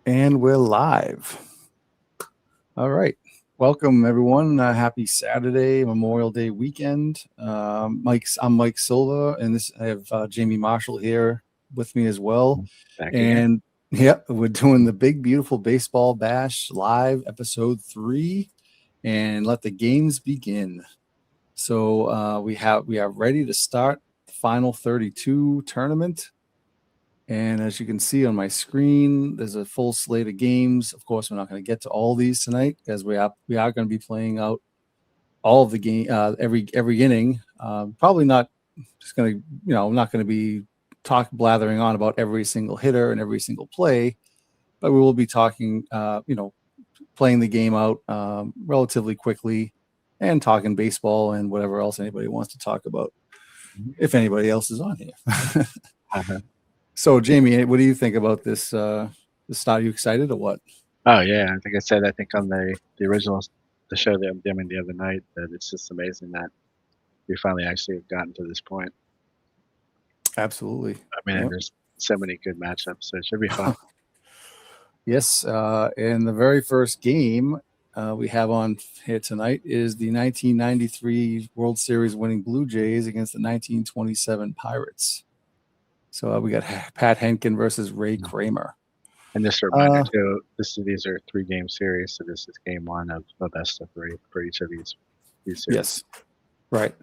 And we're live. All right. Welcome, everyone. Happy Saturday, Memorial Day weekend. I'm Mike Silva, and I have Jamie Marshall here with me as well. Back again. And yeah, we're doing the Big Beautiful Baseball Bash live, episode 3, and let the games begin. So we are ready to start the final 32 tournament. And as you can see on my screen, there's a full slate of games. Of course, we're not going to get to all these tonight because we are going to be playing out all of the game every inning. Probably not just going to I'm not going to be blathering on about every single hitter and every single play, but we will be talking playing the game out relatively quickly and talking baseball and whatever else anybody wants to talk about, if anybody else is on here. So, Jamie, what do you think about this? This start? Are you excited or what? Oh yeah, like I said, I think on the original the show that I'm doing the other night that it's just amazing that we finally actually have gotten to this point. Absolutely. I mean, and Yep. there's so many good matchups, so it should be fun. Yes. And the very first game we have on here tonight is the 1993 World Series winning Blue Jays against the 1927 Pirates. So we got Pat Henkin versus Ray Kramer. And just a reminder too, these are 3-game series, so this is game 1 of a best of 3 for each of these series. Yes. Right.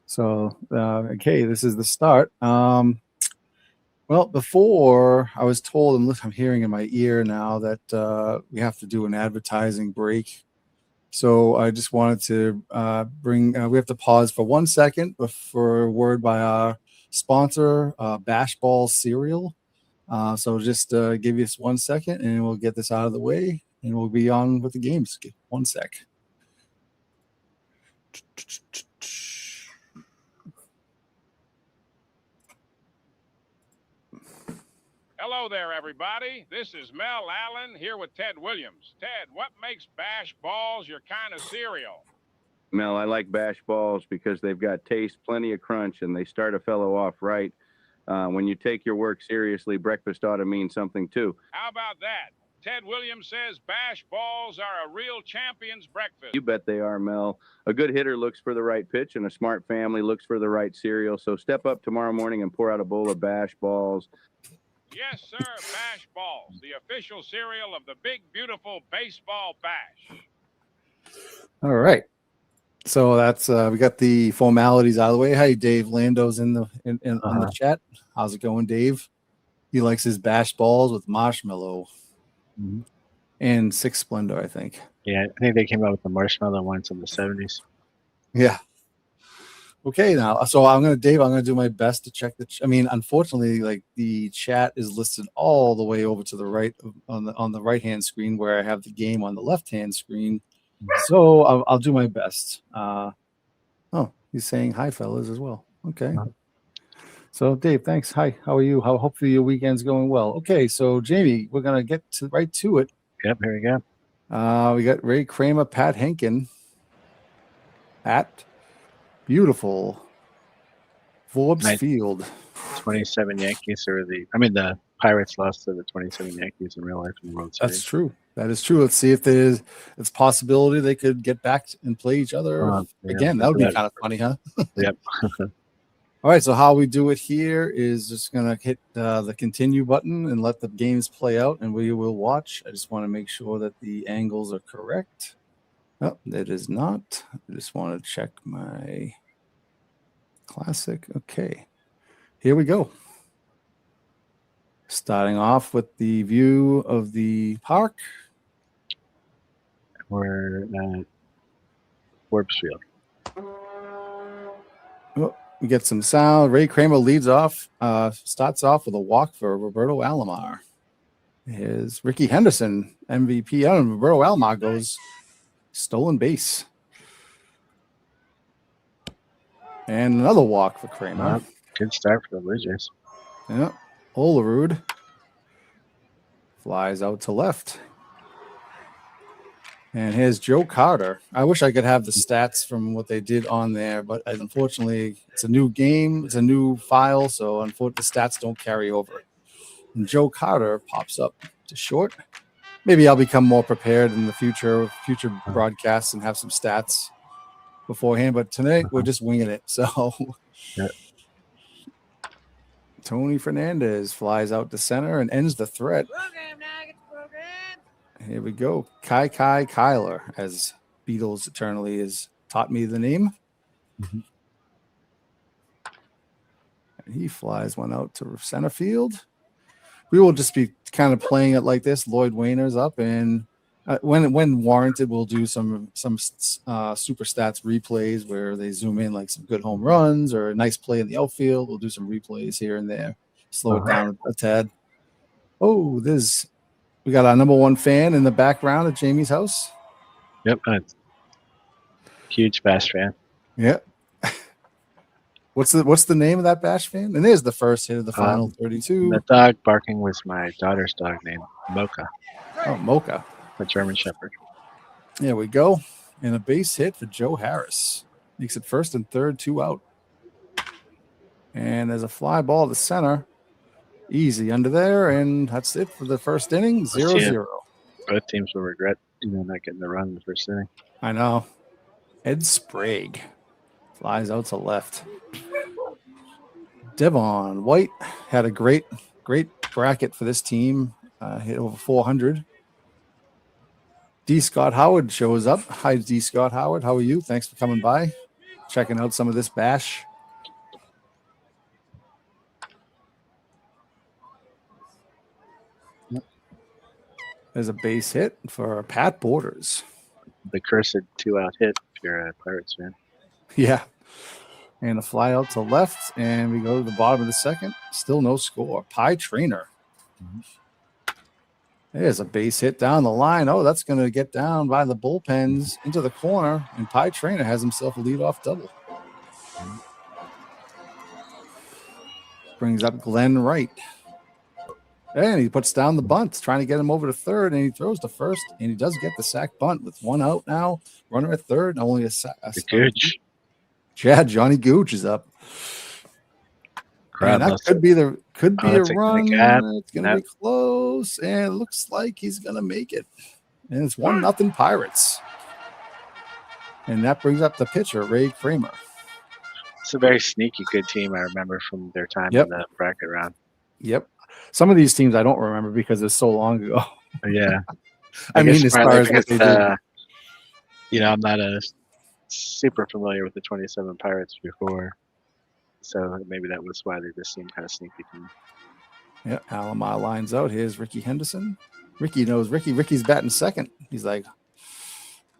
So okay, this is the start. Well, before I was told, and I'm hearing in my ear now that we have to do an advertising break. So I just wanted to we have to pause for 1 second for a word by our sponsor, Bash Ball Cereal. So just give us 1 second and we'll get this out of the way and we'll be on with the games. 1 sec. Hello there, everybody. This is Mel Allen here with Ted Williams. Ted, what makes Bash Balls your kind of cereal? Mel, I like Bash Balls because they've got taste, plenty of crunch, and they start a fellow off right. When you take your work seriously, breakfast ought to mean something too. How about that? Ted Williams says Bash Balls are a real champion's breakfast. You bet they are, Mel. A good hitter looks for the right pitch, and a smart family looks for the right cereal. So step up tomorrow morning and pour out a bowl of Bash Balls. Yes, sir, Bash Balls, the official cereal of the Big Beautiful Baseball Bash. All right. So that's we got the formalities out of the way. Hey, Dave Lando's in the on the chat. How's it going, Dave? He likes his Bash Balls with marshmallow and Six Splendor, I think. Yeah, I think they came out with the marshmallow ones in the 70s. Yeah. Okay, now, so I'm going to do my best to check unfortunately, like the chat is listed all the way over to the right on the right-hand screen where I have the game on the left-hand screen. So I'll do my best. Oh, he's saying hi, fellas, as well. Okay. So Dave, thanks. Hi, how are you? Hopefully your weekend's going well. Okay, so Jamie, we're going to get right to it. Yep, here we go. We got Ray Kramer, Pat Henkin at beautiful Forbes Field. 27 Yankees the Pirates lost to the 27 Yankees in real life in the World Series. That's true. That is true. Let's see if it's a possibility they could get back and play each other again. That would be kind of funny, huh? Yep. All right. So how we do it here is just going to hit the continue button and let the games play out, and we will watch. I just want to make sure that the angles are correct. Oh, that is not. I just want to check my classic. Okay. Here we go. Starting off with the view of the park. We're at Forbes Field. Oh, we get some sound. Ray Kramer leads off, starts off with a walk for Roberto Alomar. Here's Ricky Henderson, MVP. Roberto Alomar goes stolen base. And another walk for Kramer. Good start for the Blue Jays. Yeah. Olerud flies out to left. And here's Joe Carter. I wish I could have the stats from what they did on there, but unfortunately, it's a new game. It's a new file, so unfortunately, the stats don't carry over. And Joe Carter pops up to short. Maybe I'll become more prepared in the future broadcasts and have some stats beforehand. But tonight we're just winging it. So Yeah. Tony Fernandez flies out to center and ends the threat. Here we go. Kai Kyler, as Beatles eternally has taught me the name. Mhm. And he flies one out to center field. We will just be kind of playing it like this. Lloyd Wayner's up, and when warranted, we'll do some super stats replays where they zoom in like some good home runs or a nice play in the outfield. We'll do some replays here and there, slow it down a tad. Oh, we got our number one fan in the background at Jamie's house. Yep. Huge Bash fan. Yeah. What's the name of that Bash fan? And there's the first hit of the final 32. The dog barking was my daughter's dog named Mocha, Oh, Mocha. a German Shepherd. There we go. And a base hit for Joe Harris. Makes it first and third, 2 out. And there's a fly ball to center. Easy under there. And that's it for the first inning. 0-0. Both teams will regret not getting the run in the first inning. I know. Ed Sprague flies out to left. Devon White had a great bracket for this team. Hit over 400. D. Scott Howard shows up. Hi, D. Scott Howard. How are you? Thanks for coming by. Checking out some of this bash. There's a base hit for Pat Borders. The cursed 2-out hit if you're a Pirates fan. Yeah. And a fly out to left, and we go to the bottom of the second. Still no score. Pie Trainer. There's a base hit down the line. Oh, that's going to get down by the bullpens into the corner, and Pie Trainer has himself a leadoff double. Brings up Glenn Wright. And he puts down the bunt, trying to get him over to third, and he throws to first, and he does get the sack bunt with 1 out now. Runner at third, and only a Gooch. Yeah, Johnny Gooch is up. And that could be a run. It's going to be close, and it looks like he's going to make it. And it's 1-0 Pirates. And that brings up the pitcher, Ray Kramer. It's a very sneaky good team I remember from their time in the bracket round. Yep. Some of these teams I don't remember because it's so long ago. Yeah. I mean, as far as what they do. I'm not super familiar with the 27 Pirates before. So maybe that was why they just seemed kind of sneaky to me. Yeah, Alomar lines out. Here's Ricky Henderson. Ricky knows Ricky. Ricky's batting second. He's like,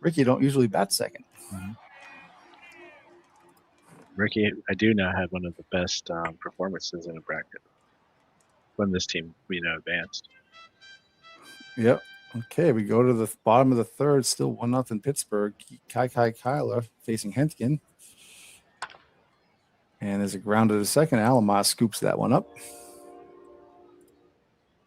Ricky don't usually bat second. Mm-hmm. Ricky, I do know, had one of the best performances in a bracket when this team, advanced. Yep. Okay, we go to the bottom of the third. Still 1-0 Pittsburgh. Kai Kyler facing Hentgen. And there's a ground to the second. Alomar scoops that one up.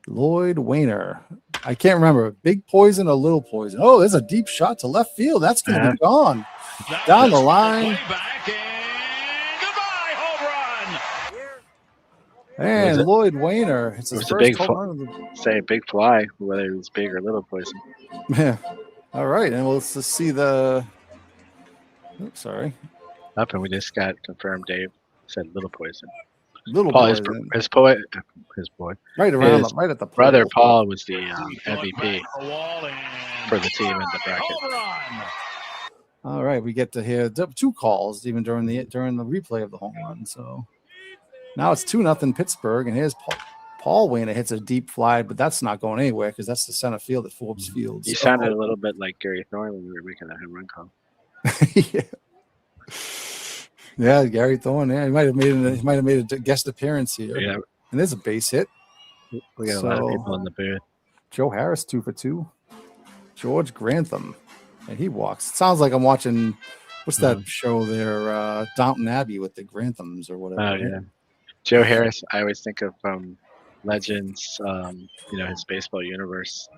Lloyd Wayner. I can't remember. Big poison or little poison? Oh, there's a deep shot to left field. That's going to be gone. Down the line. And Lloyd Wayner. It's his first home run. Say a big fly, whether it was big or little poison. Yeah. All right. And let's just see the. Oops, sorry. Up, and we just got confirmed. Dave said little poison. Little Paul, poison. his boy. Right around right at the brother Paul was the MVP for the team in the bracket. All right, we get to hear 2 calls even during the replay of the home run. So now it's 2-0 Pittsburgh, and here's Paul Wayner hits a deep fly, but that's not going anywhere because that's the center field at Forbes Field. You sounded a little bit like Gary Thorne when we were making that home run call. Yeah, Gary Thorne. Yeah, he might have made a guest appearance here. Yeah, and there's a base hit. We got a lot of people in the booth. Joe Harris 2 for 2. George Grantham, and he walks. It sounds like I'm watching. What's that show there? Downton Abbey with the Granthams or whatever. Oh yeah, Joe Harris. I always think of Legends. His baseball universe.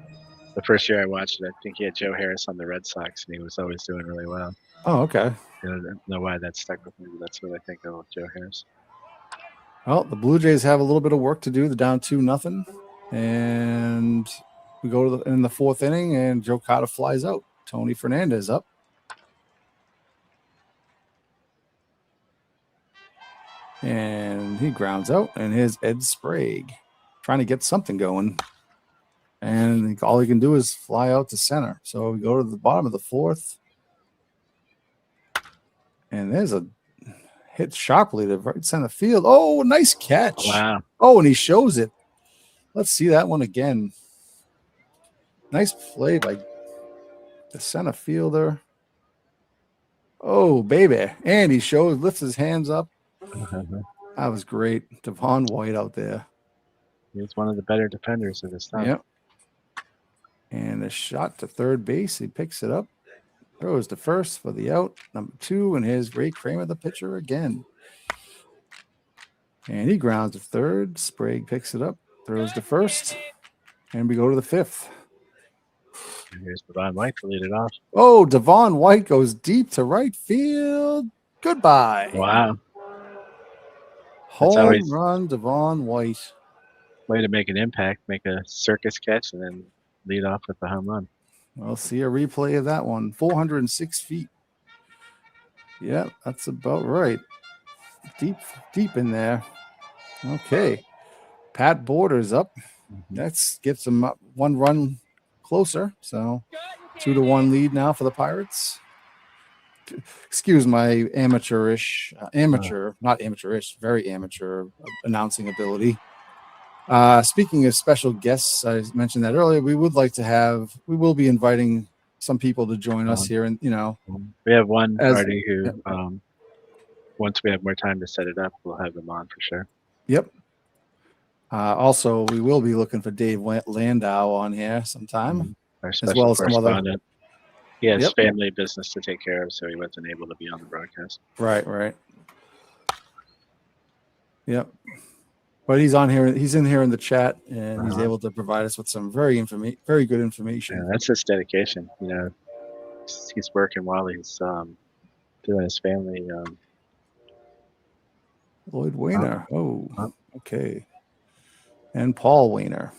The first year I watched it, I think he had Joe Harris on the Red Sox, and he was always doing really well. Oh, okay. I don't know why that stuck with me, but that's what I think of Joe Harris. Well, the Blue Jays have a little bit of work to do. They're down 2-0, and we go to in the fourth inning, and Joe Carter flies out. Tony Fernandez up. And he grounds out, and here's Ed Sprague trying to get something going. And all he can do is fly out to center. So we go to the bottom of the fourth. And there's a hit sharply to right center field. Oh, nice catch. Wow. Oh, and he shows it. Let's see that one again. Nice play by the center fielder. Oh, baby. And he lifts his hands up. That was great. Devon White out there. He's one of the better defenders of his time. Yep. And a shot to third base. He picks it up. Throws to first for the out. Number 2. And here's Ray Kramer, the pitcher, again. And he grounds to third. Sprague picks it up. Throws to first. And we go to the fifth. And here's Devon White to lead it off. Oh, Devon White goes deep to right field. Goodbye. Wow. Home run, Devon White. Way to make an impact, make a circus catch, and then lead off with the home run. We'll see a replay of that one. 406 feet. Yeah, that's about right. Deep in there. Okay. Pat Borders up. That gets him up 1 run closer. So 2-1 lead now for the Pirates. Excuse my not amateurish, very amateur announcing ability. Speaking of special guests, I mentioned that earlier. We will be inviting some people to join us here, and we have one party who, once we have more time to set it up, we'll have them on for sure. Yep. Also, we will be looking for Dave Landau on here sometime, Our as special well as some other. correspondent. He has family business to take care of, so he wasn't able to be on the broadcast. Right. Yep. But he's on here. He's in here in the chat, and he's able to provide us with some very good information. Yeah, that's his dedication. He's working while he's doing his family. Lloyd Weiner. Okay. And Paul Weiner.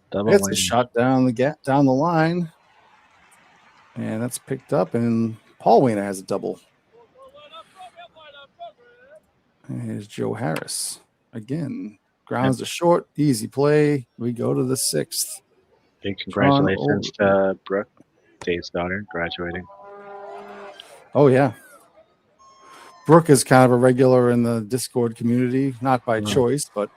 It's a shot down the line, and that's picked up. And Paul Weiner has a double. And here's Joe Harris again. Grounds to short, easy play. We go to the sixth. Big congratulations to Brooke, Dave's daughter, graduating. Oh yeah. Brooke is kind of a regular in the Discord community, not by choice, but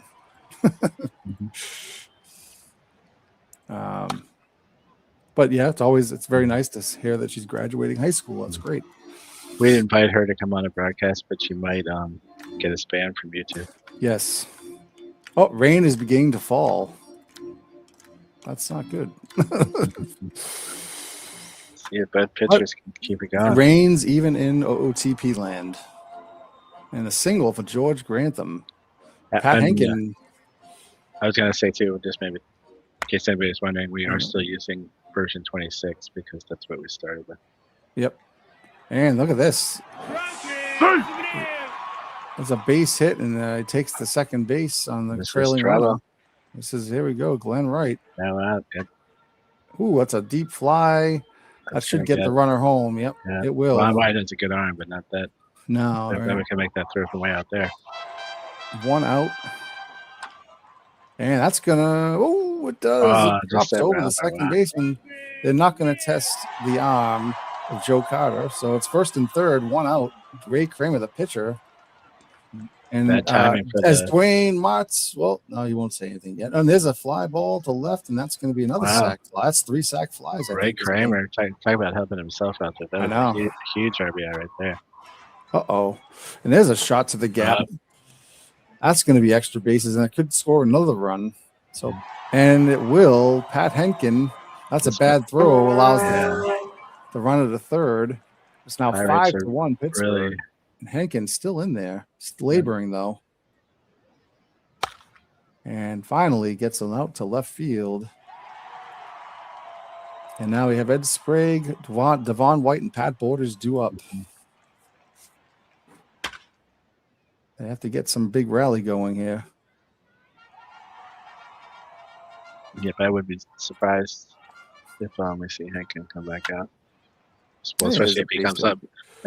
but yeah, it's very nice to hear that she's graduating high school. That's great. We'd invite her to come on a broadcast, but she might get us banned from YouTube. Yes. Oh, rain is beginning to fall. That's not good. See if both pitchers can keep it going. It rains even in OOTP land. And a single for George Grantham. Pat Henkin. I was going to say, too, just maybe in case anybody's wondering, we are still using version 26 because that's what we started with. Yep. And look at this. There's a base hit, and it takes the second base on the trailing runner. Here we go, Glenn Wright. Good. Ooh, that's a deep fly. That should get the runner home. Yep, it will. Glenn Wright has a good arm, but not that. No. Then we can make that throw from way out there. 1 out. And that's going to, it does. It drops over the second baseman. They're not going to test the arm of Joe Carter. So it's first and third, 1 out. Ray Kramer, the pitcher. And as Dwayne Martz, no, you won't say anything yet. And there's a fly ball to left, and that's going to be another sack fly. That's 3 sack flies. Ray Kramer, talk about helping himself out there. That was a huge RBI right there. And there's a shot to the gap. That's going to be extra bases, and it could score another run. And it will. Pat Henkin, that's a bad throw, allows the runner to third. It's now 5-1 Pittsburgh. Really? And Henkin's still in there, laboring though. And finally gets them out to left field. And now we have Ed Sprague, Devon White, and Pat Borders due up. They have to get some big rally going here. Yep, I would be surprised if we see Henkin come back out. Well, Yeah, especially if he comes up.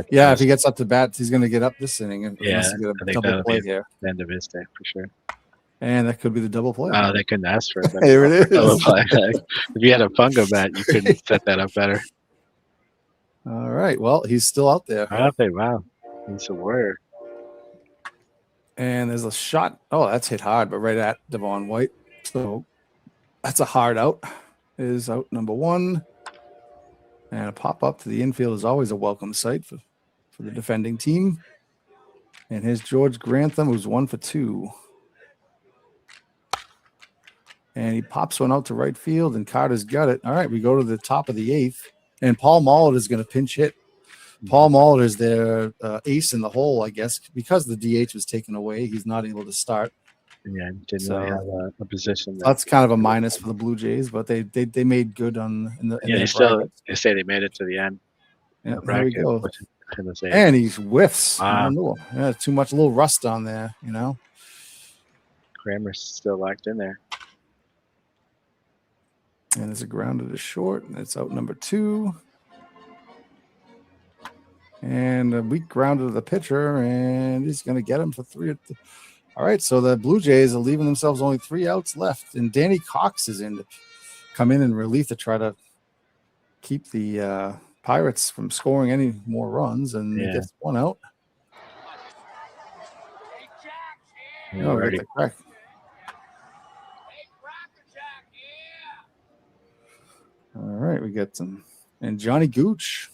Yeah, if he gets up to bat, he's going to get up this inning I unless he get a think double that'll play be here. the end of his day for sure. And that could be the double play. Oh, they couldn't ask for it. Here it is. If you had a fungo bat, you couldn't set that up better. All right. Well, he's still out there. Wow. He's a warrior. And there's a shot. Oh, that's hit hard, but right at Devon White. So that's a hard out. Is out number one. And a pop up to the infield is always a welcome sight for the defending team. And here's George Grantham, who's 1 for 2. And he pops one out to right field, and Carter's got it. All right, we go to the top of the 8th. And Paul Molitor is going to pinch hit. Paul Molitor is their ace in the hole, I guess, because the DH was taken away. He's not able to start. Yeah, didn't really have a position. That's kind of a minus for the Blue Jays, but they made good in the they say they made it to the end. Yeah, there we go. And he whiffs. Yeah, too much, a little rust on there, Kramer's still locked in there. And there's a grounded to short, and it's out number 2. And a weak grounded to the pitcher, and he's going to get him for 3. All right, so the Blue Jays are leaving themselves only 3 outs left, and Danny Cox is in to come in and relief to try to keep the Pirates from scoring any more runs, and he gets 1 out. The crack. All right, we got some, and Johnny Gooch.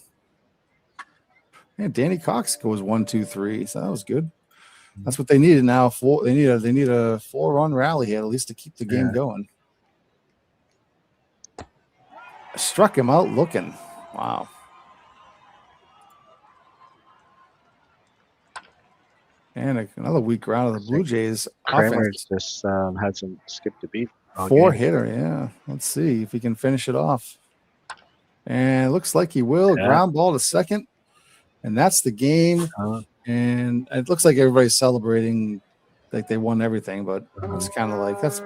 Yeah, Danny Cox goes 1, 2, 3. So that was good. That's what they needed now. They need a 4-run rally here, at least to keep the game going. Struck him out looking. Wow. And another weak round of the Blue Jays. Kramer's just hasn't skipped a beat. 4-hitter, yeah. Let's see if he can finish it off. And it looks like he will. Ground ball to second. And that's the game. And it looks like everybody's celebrating like they won everything, but it's kind of like that's.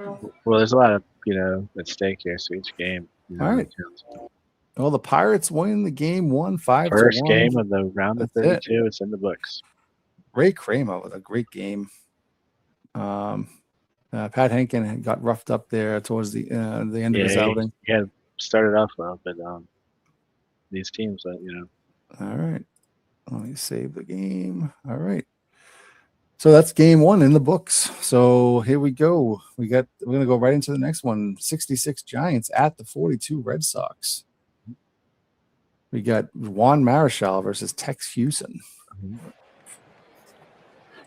Well, there's a lot of, at stake here. So each game. All right. Well, the Pirates win the game 1-5. First game of the round of 32. It's in the books. Ray Kramer with a great game. Pat Henkin got roughed up there towards the end of his outing. He had started off well, but these teams, All right. Let me save the game. All right. So that's game 1 in the books. So here we go. We're going to go right into the next one. 66 Giants at the 42 Red Sox. We got Juan Marichal versus Tex Houston.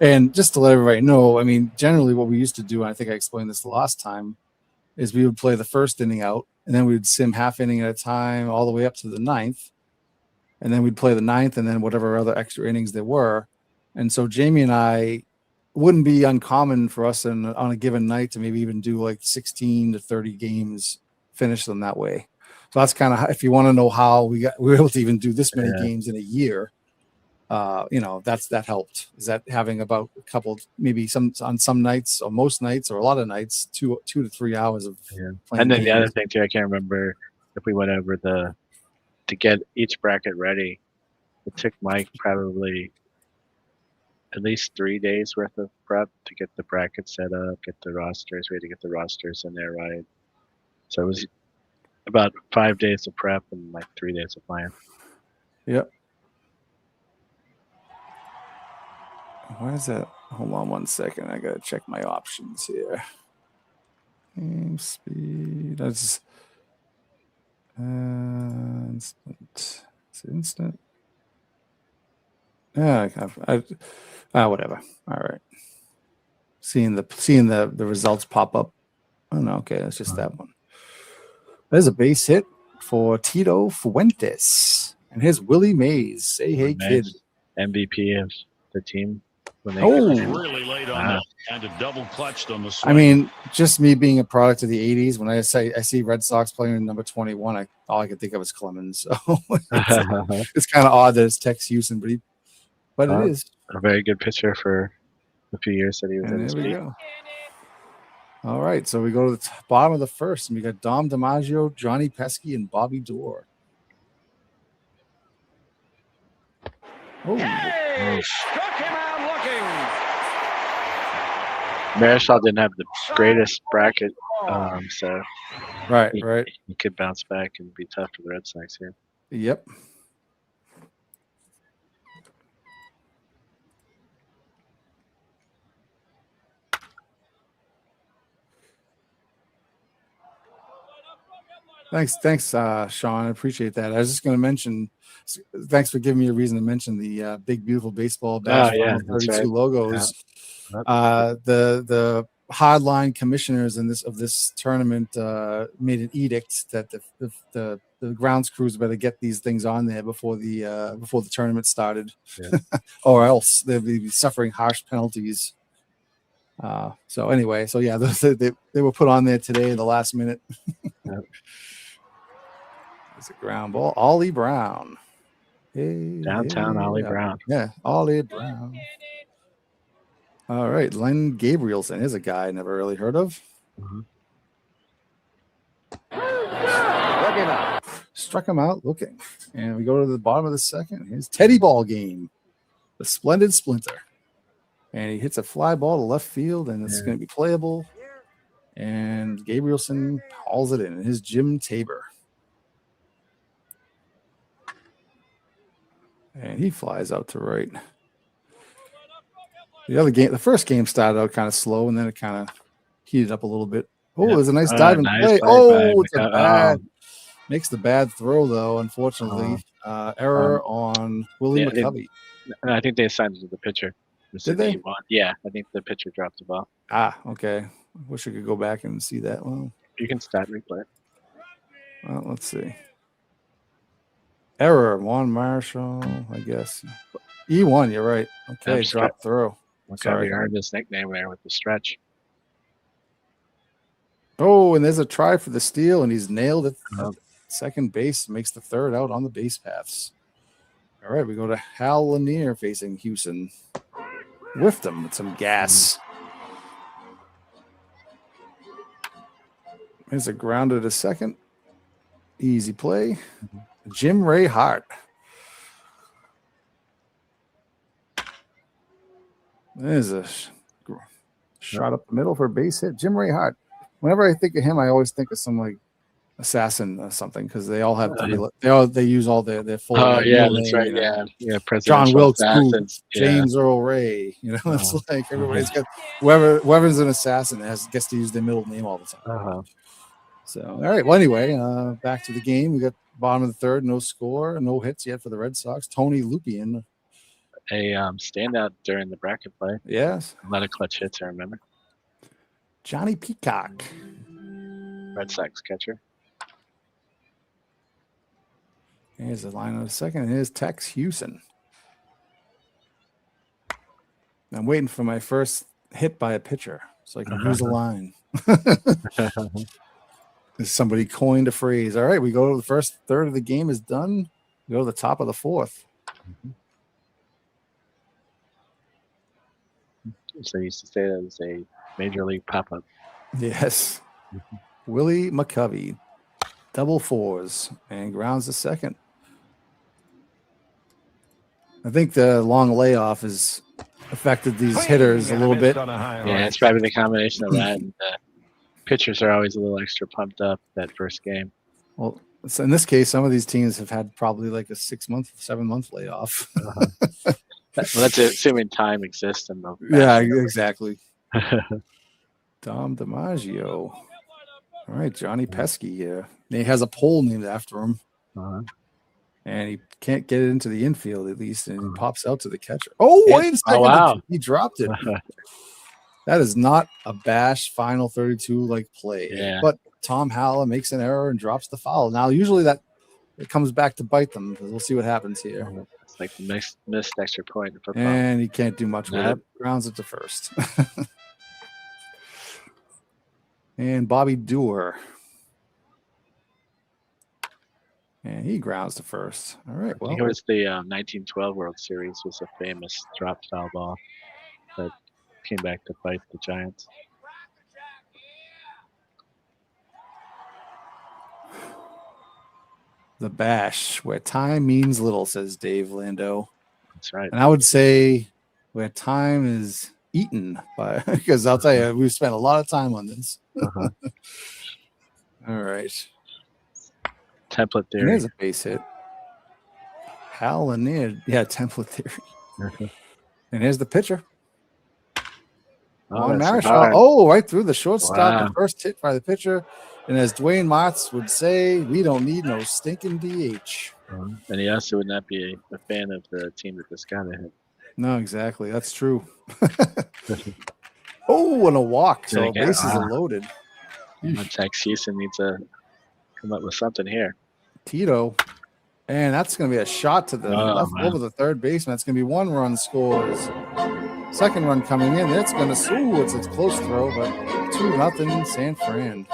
And just to let everybody know, I mean, generally what we used to do, and I think I explained this the last time, is we would play the first inning out, and then we would sim half inning at a time all the way up to the 9th. And then we'd play the 9th and then whatever other extra innings there were. And so Jamie and I wouldn't be uncommon for us on a given night to maybe even do like 16 to 30 games, finish them that way. So that's kind of, if you want to know how we were able to even do this many games in a year, that helped. Is that having about a couple, maybe on some nights or most nights or a lot of nights, 2 to 3 hours of playing. And then games. the other thing too, I can't remember if we went over to get each bracket ready. It took Mike probably at least 3 days worth of prep to get the bracket set up, get the rosters. We had to get the rosters in there right. So it was about 5 days of prep and like 3 days of playing. Yep. Why is that? Hold on 1 second. I gotta check my options here. Game speed. That's instant. It's instant. Yeah, whatever. All right. Seeing the results pop up. Oh no, okay, that's just that one. There's a base hit for Tito Fuentes. And here's Willie Mays. Say hey, kid. MVP of the team. Really late on and a double clutched on the swing. I mean, just me being a product of the 80s, when I see Red Sox playing number 21, all I can think of is Clemens. So it's kind of odd that it's Tex Houston, but it is a very good pitcher for a few years that he was in. There we go. All right, so we go to the bottom of the first, and we got Dom DiMaggio, Johnny Pesky, and Bobby Doerr. Oh, Hey, struck him out looking. Marisol didn't have the greatest bracket, so right. he could bounce back and be tough for the Red Sox here. Yep. Thanks, Sean. I appreciate that. I was just going to mention. Thanks for giving me a reason to mention the big, beautiful baseball bash. Oh, yeah, 32 right. logos. Yeah. The hardline commissioners of this tournament made an edict that the grounds crews better get these things on there before the tournament started, or else they'll be suffering harsh penalties. So anyway, yeah, they were put on there today in the last minute. Yep. It's a ground ball. Ollie Brown. Hey, Downtown Ollie Brown. Yeah, Ollie Brown. All right, Len Gabrielson is a guy I never really heard of. Mm-hmm. Struck him out looking. And we go to the bottom of the second. Here's Teddy Ball Game. The Splendid Splinter. And he hits a fly ball to left field, and it's going to be playable. And Gabrielson hauls it in. His Jim Tabor. And he flies out to right. The first game started out kind of slow, and then it kind of heated up a little bit. Oh, there's a nice diving play. It's a bad. Makes the bad throw, though, unfortunately. Error on Willie McCovey. I think they assigned it to the pitcher. Did they? Yeah, I think the pitcher dropped the ball. Okay. I wish I could go back and see that. Well, you can start replay. Well, let's see. Error, Juan Marshall, I guess. E1, you're right. Okay, drop throw. Sorry, earned his nickname there with the stretch. Oh, and there's a try for the steal, and he's nailed it. Second base, makes the third out on the base paths. All right, we go to Hal Lanier facing Houston. Whiffed him with some gas. There's a grounded to second. Easy play. Jim Ray Hart. There's a shot up the middle for a base hit. Jim Ray Hart. Whenever I think of him, I always think of some like assassin or something, because they all have they use all their full. Oh yeah, that's right. Yeah. John Wilkes Booth, James Earl Ray. It's like everybody's got whoever's an assassin gets to use their middle name all the time. So all right. Well, anyway, back to the game. We got bottom of the third, no score, no hits yet for the Red Sox. Tony Lupien, a standout during the bracket play. Yes, a lot of clutch hits. I remember. Johnny Peacock, Red Sox catcher. Here's the line on the second. Here's Tex Houston. I'm waiting for my first hit by a pitcher so I can use a line. Somebody coined a phrase. All right, we go to the first third of the game is done. We go to the top of the fourth. So I used to say that was a major league pop-up. Yes. Willie McCovey, double fours, and grounds the second. I think the long layoff has affected these hitters a little bit. Yeah, it's probably the combination of that. And pitchers are always a little extra pumped up that first game. Well, so in this case, some of these teams have had probably like a 7-month layoff. Well, that's assuming time exists in the. Yeah, exactly. Dom DiMaggio. All right, Johnny Pesky here. He has a pole named after him. And he can't get it into the infield at least, and he pops out to the catcher. Oh, wait a second. Wow. He dropped it. That is not a bash final 32 like play. Yeah. But Tom Halla makes an error and drops the foul. Now, usually it comes back to bite them, because we'll see what happens here. It's like the missed extra point in football. And he can't do much with it. Grounds it to first. And Bobby Doerr. And he grounds to first. All right. Well, I think it was the 1912 World Series was a famous drop foul ball that came back to fight the Giants. The bash, where time means little, says Dave Lando. That's right. And I would say where time is eaten by, because I'll tell you, we've spent a lot of time on this. Uh-huh. All right. Template And theory. there's a base hit. Hal Lanier. Yeah, template theory. Mhm. And here's the pitcher. Oh, On that's Marichal. hard. Oh, right through the shortstop. Wow. The first hit by the pitcher. And as Dwayne Motz would say, we don't need no stinking DH. And he also would not be a fan of the team that this guy hit. No, exactly. That's true. Oh, and a walk. So Did it bases get- are loaded. Tex Houston needs to come up with something here. Tito. And that's going to be a shot to the left over the third baseman. That's going to be 1 run scores. Second run coming in. It's going to, it's a close throw, but 2-0 San Fran.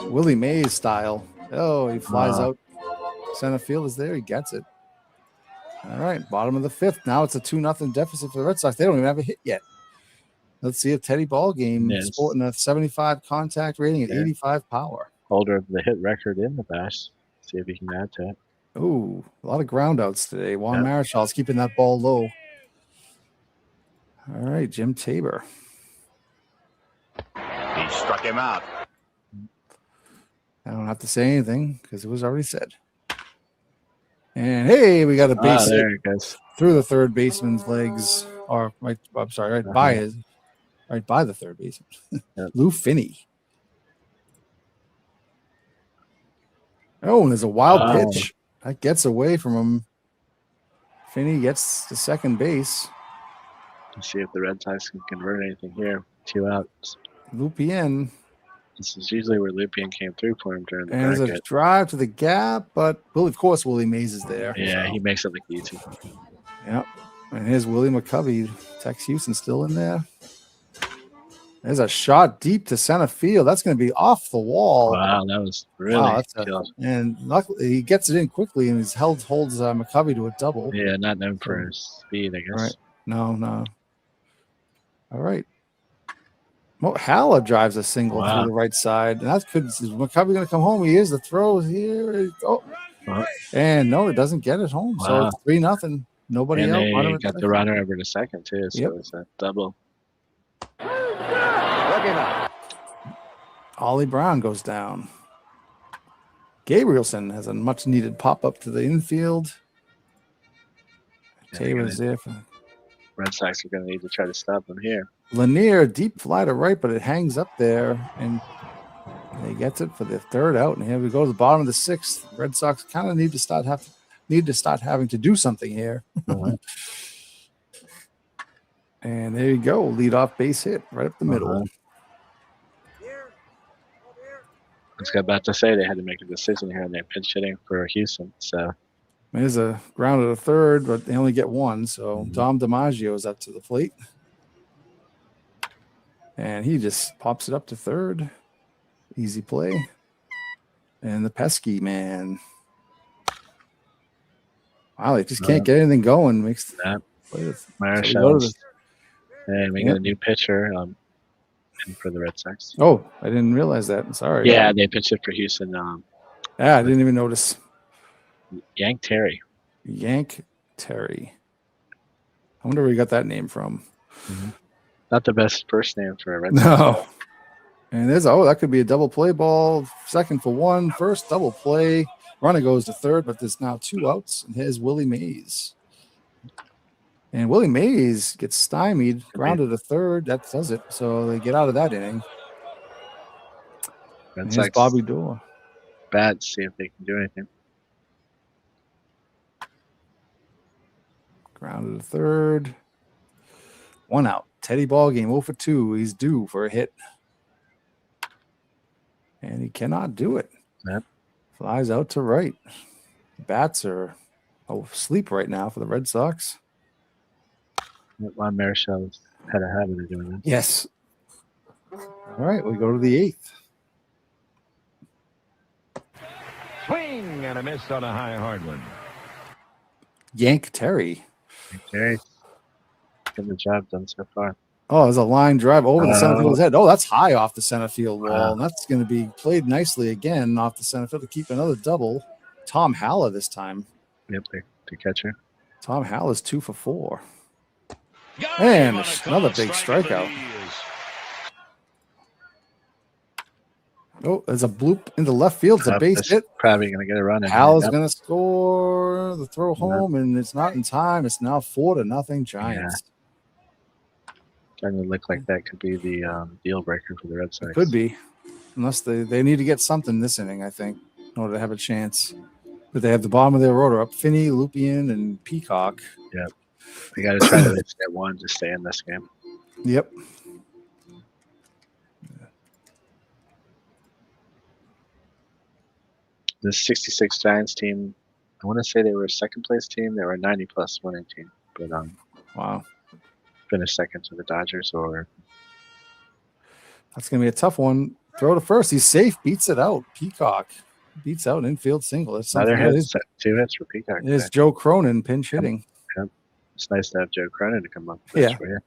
Willie Mays style. Oh, he flies out. Center field is there. He gets it. All right, bottom of the 5th. Now it's a 2-0 deficit for the Red Sox. They don't even have a hit yet. Let's see if Teddy Ballgame sporting a 75 contact rating at 85 power. Holder of the hit record in the bash. See if he can add to it. Ooh, a lot of ground outs today. Juan Marichal's keeping that ball low. All right, Jim Tabor. He struck him out. I don't have to say anything because it was already said. And hey, we got a base hit there it goes. through the third baseman's legs, or right by the third baseman. Lou Finney. Oh, and there's a wild pitch that gets away from him. Finney gets to second base. Let's see if the Red Sox can convert anything here. 2 outs. Lupien. This is usually where Lupien came through for him during the And there's a bracket. drive to the gap, but of course Willie Mays is there. Yeah, so. he makes it look easy. Yep. And here's Willie McCovey. Tex Houston still in there. There's a shot deep to center field. That's going to be off the wall. Wow, that was really killed. And luckily he gets it in quickly, and he's holds McCovey to a double. Yeah, not known for his speed, I guess. Right. No. All right. Well, Haller drives a single through the right side. And that's good. Is McCovey going to come home? He is. The throw is here. Oh. And no, it doesn't get it home. So it's 3-0. Nobody and out. They got the runner over to second, too. So it's a double. Ollie Brown goes down. Gabrielson has a much needed pop up to the infield. Taylor's there. Red Sox are going to need to try to stop them here. Lanier, deep fly to right, but it hangs up there, and he gets it for the third out. And here we go to the bottom of the 6th. Red Sox kind of need to start having to do something here. And there you go, leadoff base hit right up the middle. I was about to say they had to make a decision here, and they're pinch hitting for Houston. So there's a ground at a third, but they only get one. So Dom DiMaggio is up to the plate. And he just pops it up to third. Easy play. And the pesky man. Wow, they just can't get anything going. Makes that. So and we got a new pitcher for the Red Sox. Oh, I didn't realize that. I'm sorry. Yeah, they pitched it for Houston. I didn't even notice. Yank Terry. I wonder where you got that name from. Not the best first name for a Red Sox. No. And there's that could be a double play ball. Second for one. First double play. Runner goes to third, but there's now 2 outs. And here's Willie Mays. And Willie Mays gets stymied, grounded to third. That does it. So they get out of that inning. Red Sox Bobby Doerr. Bats, see if they can do anything. Grounded to third. 1 out. Teddy Ballgame 0 for 2. He's due for a hit. And he cannot do it. Yep. Flies out to right. Bats are asleep right now for the Red Sox. Juan Marichal's had a habit of doing that. Yes. All right, we go to the 8th. Swing and a miss on a high hard one. Yank Terry. Getting the job done so far. Oh, there's a line drive over the center field's head. Oh, that's high off the center field wall. And that's going to be played nicely again off the center field to keep another double. Tom Haller this time. Yep, the catcher. Tom Haller's 2 for 4. Got And him on a another call, big strike in the strikeout. knees. Oh, there's a bloop into left field. It's a base That's hit. probably going to get a run in. Hal's Yep. going to score the throw Yep. home, and it's not in time. It's now 4-0 Giants. Starting to look like that could be the deal breaker for the Red Sox. It could be, unless they need to get something this inning, I think, in order to have a chance. But they have the bottom of their order up: Finney, Lupien, and Peacock. Yep. They got to try to at least get one to stay in this game. Yep. This 66 Giants team, I want to say they were a second place team. They were a 90-plus winning team, but Wow. finished second to the Dodgers. Or That's going to be a tough one. Throw to first. He's safe. Beats it out. Peacock beats out an infield single. That's another something. hit, 2 hits for Peacock. There's Joe Cronin pinch hitting. It's nice to have Joe Cronin to come up. Yeah. For you.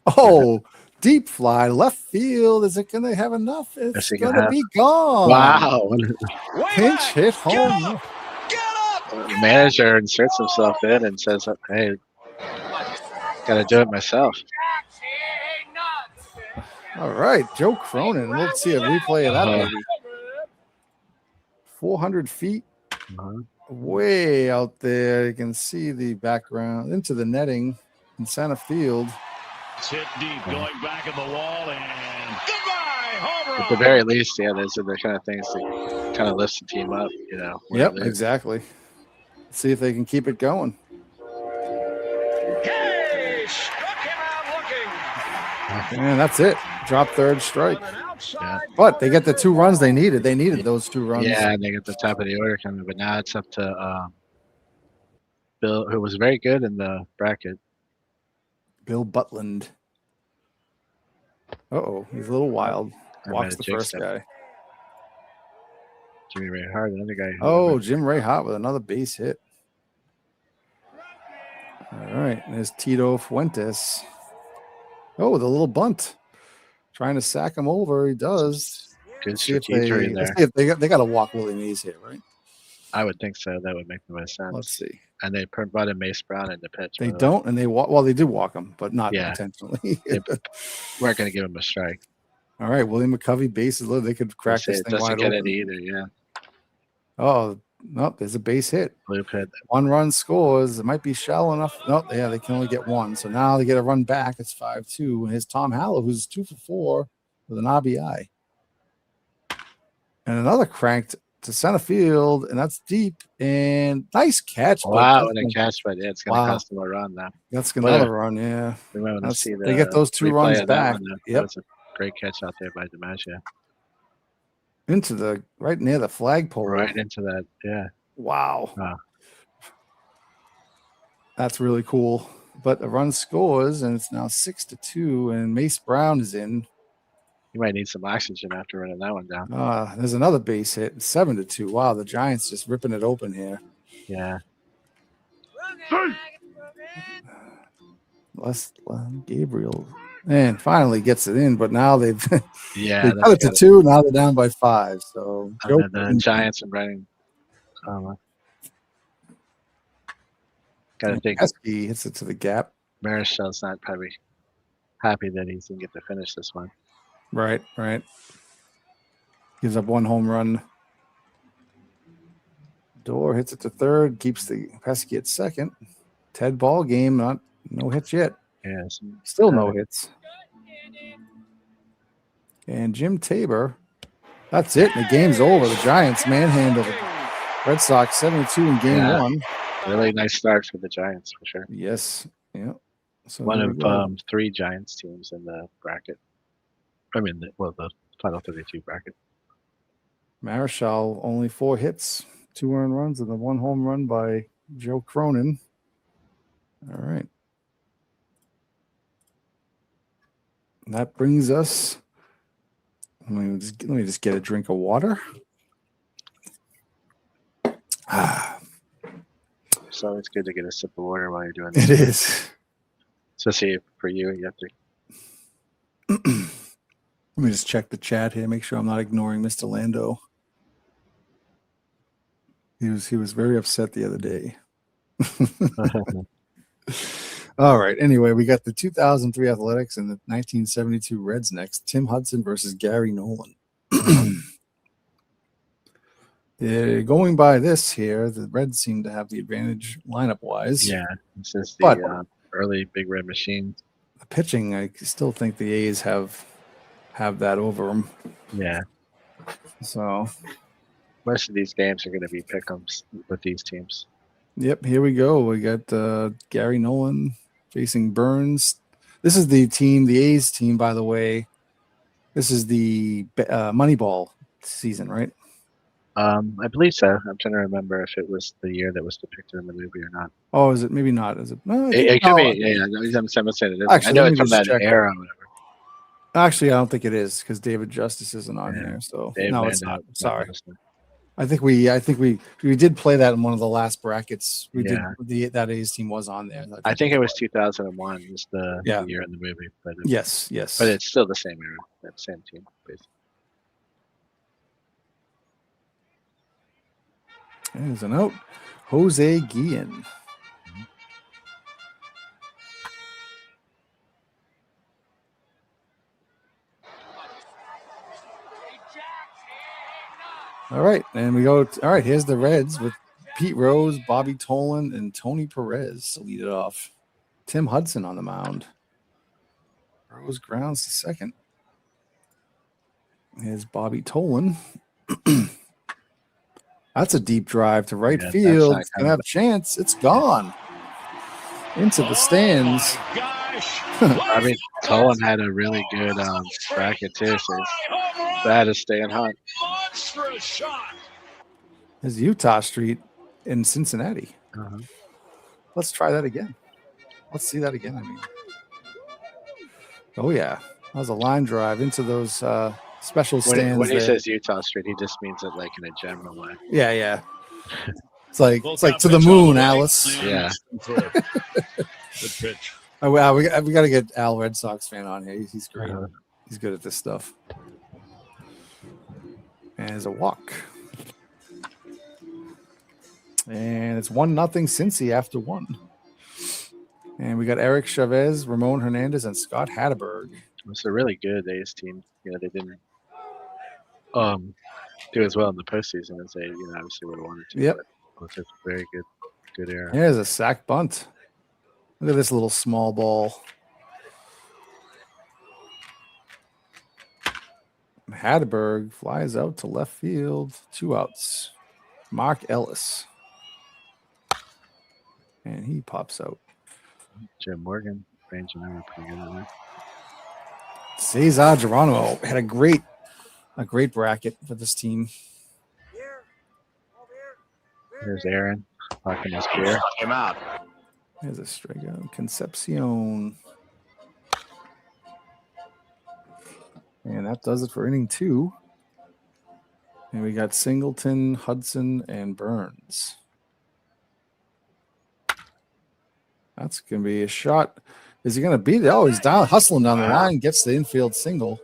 Oh, deep fly, left field. Is it going to have enough? It's going to be gone. Wow. Pinch hit home. The manager inserts himself in and says, hey, got to do it myself. All right, Joe Cronin. Let's see a replay of that baby. 400 feet way out there. You can see the background into the netting in center field. It's hit deep, going back in the wall, and goodbye, home run. At the very least, those are the kind of things that kind of lifts the team up, Yep, exactly. See if they can keep it going. Hey, struck him out looking. And that's it. Drop third strike. Yeah. But they get the 2 runs they needed. They needed those 2 runs. Yeah, and they get the top of the order coming, but now it's up to Bill, who was very good in the bracket. Bill Butland. Uh-oh, he's a little wild. I Walks might the have jinxed first him. guy. Jimmy Ray Hart, another guy. Oh, Jim Ray Hart with another base hit. All right, there's Tito Fuentes. Oh, the little bunt. Trying to sack him over. He does. Good See if strategy there. let's see if they got to walk Willie Mays here, right? I would think so. That would make the most sense. Let's see. And they brought in Mace Brown in the pitch. They don't, and they walk. Well, they did walk him, but not intentionally. They weren't going to give him a strike. All right, William McCovey, bases loaded. They could crack this It thing doesn't wide get open. it either. Yeah. Oh, no, there's a base hit. Blue hit. 1 run scores. It might be shallow enough. No, yeah, they can only get 1. So now they get a run back. It's 5-2. And here's Tom Haller, who's 2 for 4 with an RBI. And another cranked to center field, and that's deep. And nice catch. Wow, and a catch, but it's going to cost them a run now. That's another run, yeah. We might want to see they get those 2 runs back. That was a great catch out there by DiMaggio. Into the right near the flagpole. Right into that, yeah. Wow. That's really cool. But the run scores, and it's now 6-2, and Mace Brown is in. You might need some oxygen after running that one down. There's another base hit, 7-2. Wow, the Giants just ripping it open here. Yeah. Gabriel, and finally gets it in, but now they've cut it to 2. Now they're down by 5. So the Giants are running. Got to think he hits it to the gap. Marichel's not probably happy that he didn't get to finish this one. Right. Gives up 1 home run. Door hits it to third, keeps the Pesky at second. Ted ball game, no hits yet. Yeah, still no hits. And Jim Tabor, that's it. The game's over. The Giants manhandled Red Sox 7-2 in game 1. Really nice start for the Giants for sure. Yes. Yeah. So one of 3 Giants teams in the bracket. I mean, the final 32 bracket. Marichal only 4 hits, 2 earned runs, and the 1 home run by Joe Cronin. All right. And that brings us. Let me just get a drink of water. So it's good to get a sip of water while you're doing this. It is. Especially for you have to. Let me just check the chat here, make sure I'm not ignoring Mr. Lando. He was very upset the other day. All right. Anyway, we got the 2003 Athletics and the 1972 Reds next. Tim Hudson versus Gary Nolan. Going by this here, the Reds seem to have the advantage lineup-wise. Yeah, this is But- the early Big Red Machine. The pitching, I still think the A's have that over them. Yeah, So, most of these games are going to be pick'ems with these teams. yep, here we go. We got Gary Nolan facing Burns. This is the team, the A's team, by the way. This is the Moneyball season, right? I believe so. I'm trying to remember if it was the year that was depicted in the movie or not. Oh, is it? Maybe not. Is it? No, It could be. Yeah, I'm saying it is. Actually, I know let it's me from that just check. era or whatever. Actually, I don't think it is because David Justice isn't on Yeah. here. So Dave no, Van it's not. Dyke, Sorry. obviously. I think we did play that in one of the last brackets. We Yeah. did. That A's team was on there. I think it was 2001 was the year in the movie, but Yes. but it's still the same era, that same team, basically. There's a note. Jose Guillen. All right, and we go. All right, here's the Reds with Pete Rose, Bobby Tolan, and Tony Perez to lead it off. Tim Hudson on the mound. Rose grounds to second. Here's Bobby Tolan. That's a deep drive to right Yeah, field. that's It's gonna have a chance. It's gone into the stands. I mean, Tolan had a really good bracket too, so it's bad to stay in hot. There's Utah Street in Cincinnati. Uh-huh. Let's try that again. Let's see that again. I mean, oh yeah, that was a line drive into those special stands. When he there. says Utah Street, he just means it like in a general way. Yeah. It's like to the moon, Alice. Yeah. Good pitch. Oh, wow, we got to get Al, Red Sox fan, on here. He's great. Uh-huh. He's good at this stuff. And there's a walk. And it's 1-0 Cincy after one. And we got Eric Chavez, Ramon Hernandez, and Scott Hatterberg. It's a really good A's team. You know, they didn't do as well in the postseason as they, obviously would have wanted to. Yep. But it's a very good era. Here's a sack bunt. Look at this little small ball. Hatterberg flies out to left field. 2 outs. Mark Ellis. And he pops out. Jim Morgan, ranging over pretty good in there. Cesar Geronimo had a great bracket for this team. There's Aaron talking his beer. Him out. There's a strikeout. Concepcion. And that does it for inning 2. And we got Singleton, Hudson, and Burns. That's going to be a shot. Is he going to beat it? Oh, he's down, hustling down the line, gets the infield single.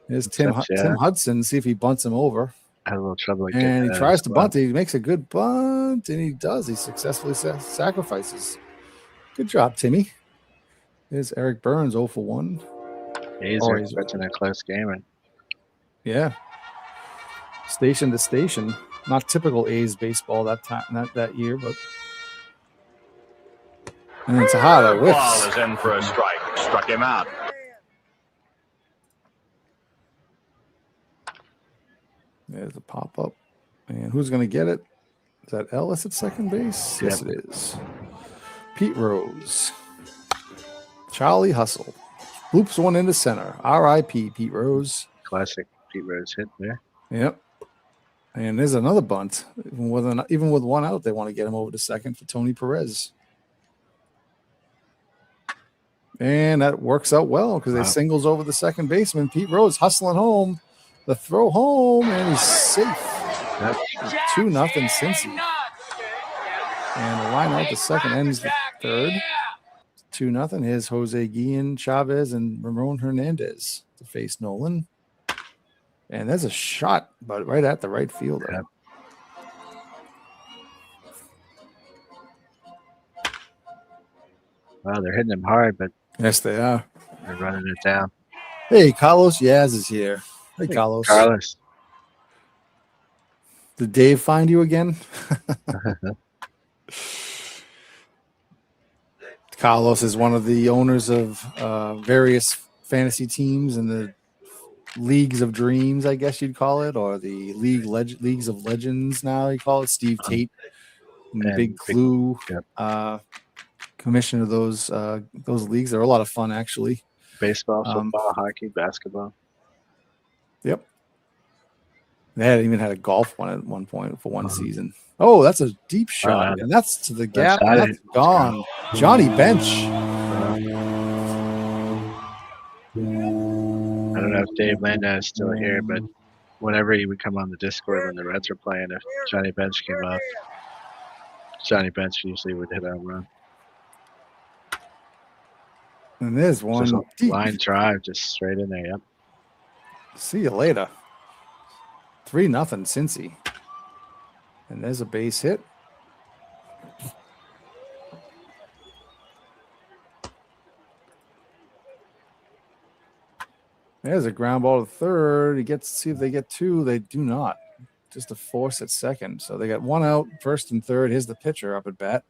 There's Tim Hudson. See if he bunts him over. I had a little trouble. And he tries to bunt. He makes a good bunt, and he does. He successfully sacrifices. Good job, Timmy. There's Eric Burns, 0 for 1. A's are expecting a close game. And yeah. Station to station. Not typical A's baseball that year, but. And it's a hot whiff. Ball is in for a strike. Struck him out. There's a pop up. And who's going to get it? Is that Ellis at second base? Yes, it is. Pete Rose. Charlie Hustle. Loops one into center. R.I.P. Pete Rose. classic Pete Rose hit there. Yep. And there's another bunt. Even with 1 out, they want to get him over to second for Tony Perez. And that works out well because they singles over the second baseman. Pete Rose hustling home. The throw home, and he's safe. Yep. 2-0 Cincy. And the line out the second ends the third. 2-0. Here's Jose Guillen, Chavez, and Ramon Hernandez to face Nolan. And there's a shot, but right at the right fielder. Yep. Wow, they're hitting him hard, but Yes, they are. they're running it down. Hey, Carlos Yaz is here. Hey, Carlos. Carlos. Did Dave find you again? Carlos is one of the owners of various fantasy teams in the Leagues of Dreams, I guess you'd call it, or the Leagues of Legends now you call it. Steve Tate and Big Clue commissioner of those leagues. They're a lot of fun, actually. Baseball, football, hockey, basketball. Yep. They had even had a golf one at one point for one season. Oh, that's a deep shot, and that's to the gap. That's gone. Johnny Bench. I don't know if Dave Landa is still here, but whenever he would come on the Discord when the Reds were playing, if Johnny Bench came up, Johnny Bench usually would hit a home run. And there's one just a line drive, just straight in there. Yep. See you later. 3-0 Cincy. And there's a base hit. There's a ground ball to third. He gets to see if they get two. They do not. Just a force at second. So they got one out, first and third. Here's the pitcher up at bat.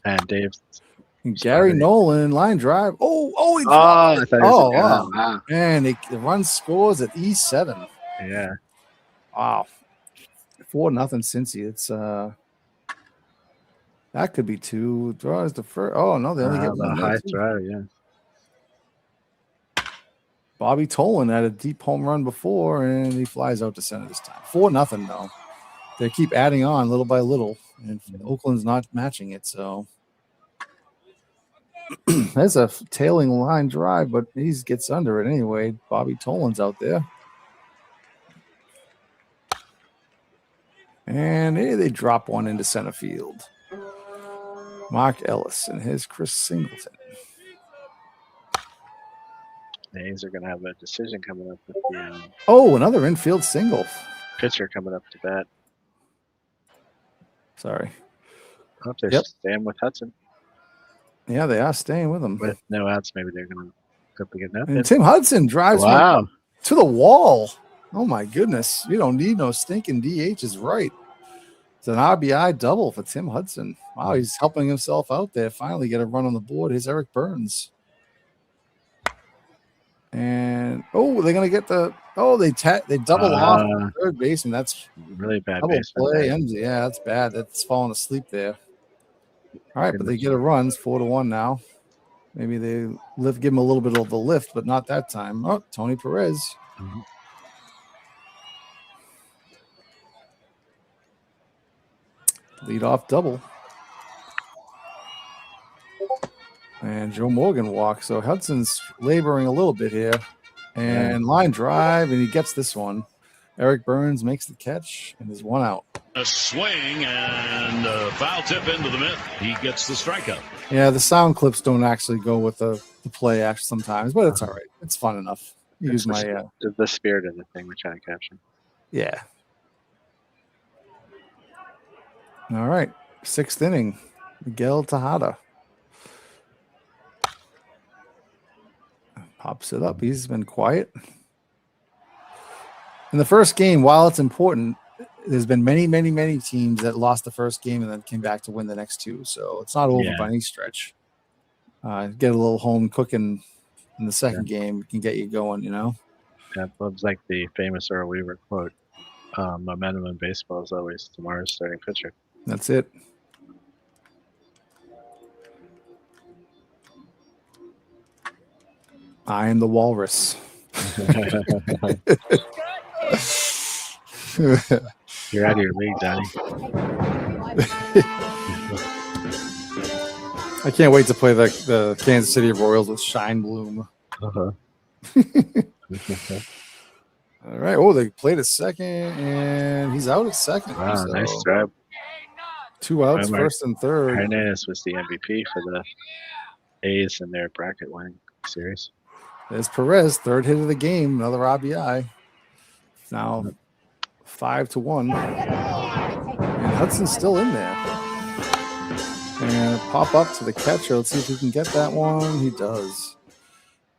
And Dave. And Gary Nolan, line drive. He dropped it. Wow. And the run scores at E7. Yeah. Wow. 4-0 Cincy. It's that could be two. Draws the first. Oh no, they only get one. High throw, yeah. Bobby Tolan had a deep home run before, and he flies out to center this time. 4-0 though. They keep adding on little by little, and Oakland's not matching it. So there's a tailing line drive, but he gets under it anyway. Bobby Tolan's out there. And they drop one into center field. Mark Ellis and his Chris Singleton. The A's are going to have a decision coming up with the another infield single. Pitcher coming up to bat. Sorry. I hope they're staying with Hudson. Yeah, they are staying with him. With no outs, maybe they're going to go up again. And Tim Hudson drives to the wall. Oh, my goodness. You don't need no stinking DH is right. It's an RBI double for Tim Hudson. Wow, he's helping himself out there. Finally get a run on the board. Here's Eric Burns. And, they're going to get they double off the third baseman. That's really bad double play. Yeah, that's bad. That's falling asleep there. All right, but they get a run. It's 4-1 now. Maybe they give him a little bit of a lift, but not that time. Oh, Tony Perez. Mm-hmm. Lead off double. And Joe Morgan walks. So Hudson's laboring a little bit here. And line drive, and he gets this one. Eric Burns makes the catch, and there's one out. A swing and a foul tip into the middle. He gets the strikeout. Yeah, the sound clips don't actually go with the play actually sometimes, but it's all right. It's fun enough. Use my the spirit of the thing we're trying to capture. Yeah. All right. 6th inning. Miguel Tejada. Pops it up. He's been quiet. In the first game, while it's important, there's been many, many, many teams that lost the first game and then came back to win the next two. So it's not over by any stretch. Get a little home cooking in the second game can get you going, you know? That was like the famous Earl Weaver quote. Momentum in baseball is always tomorrow's starting pitcher. That's it. I am the walrus. You're out of your league, Donnie. I can't wait to play the Kansas City Royals with Shine Bloom. Uh-huh. All right. They played a second, and he's out at second. Wow, so nice job. 2 outs, first and third. Hernandez was the MVP for the A's in their bracket winning series. There's Perez, third hit of the game, another RBI. Now 5-1. And Hudson's still in there. And pop up to the catcher. Let's see if he can get that one. He does.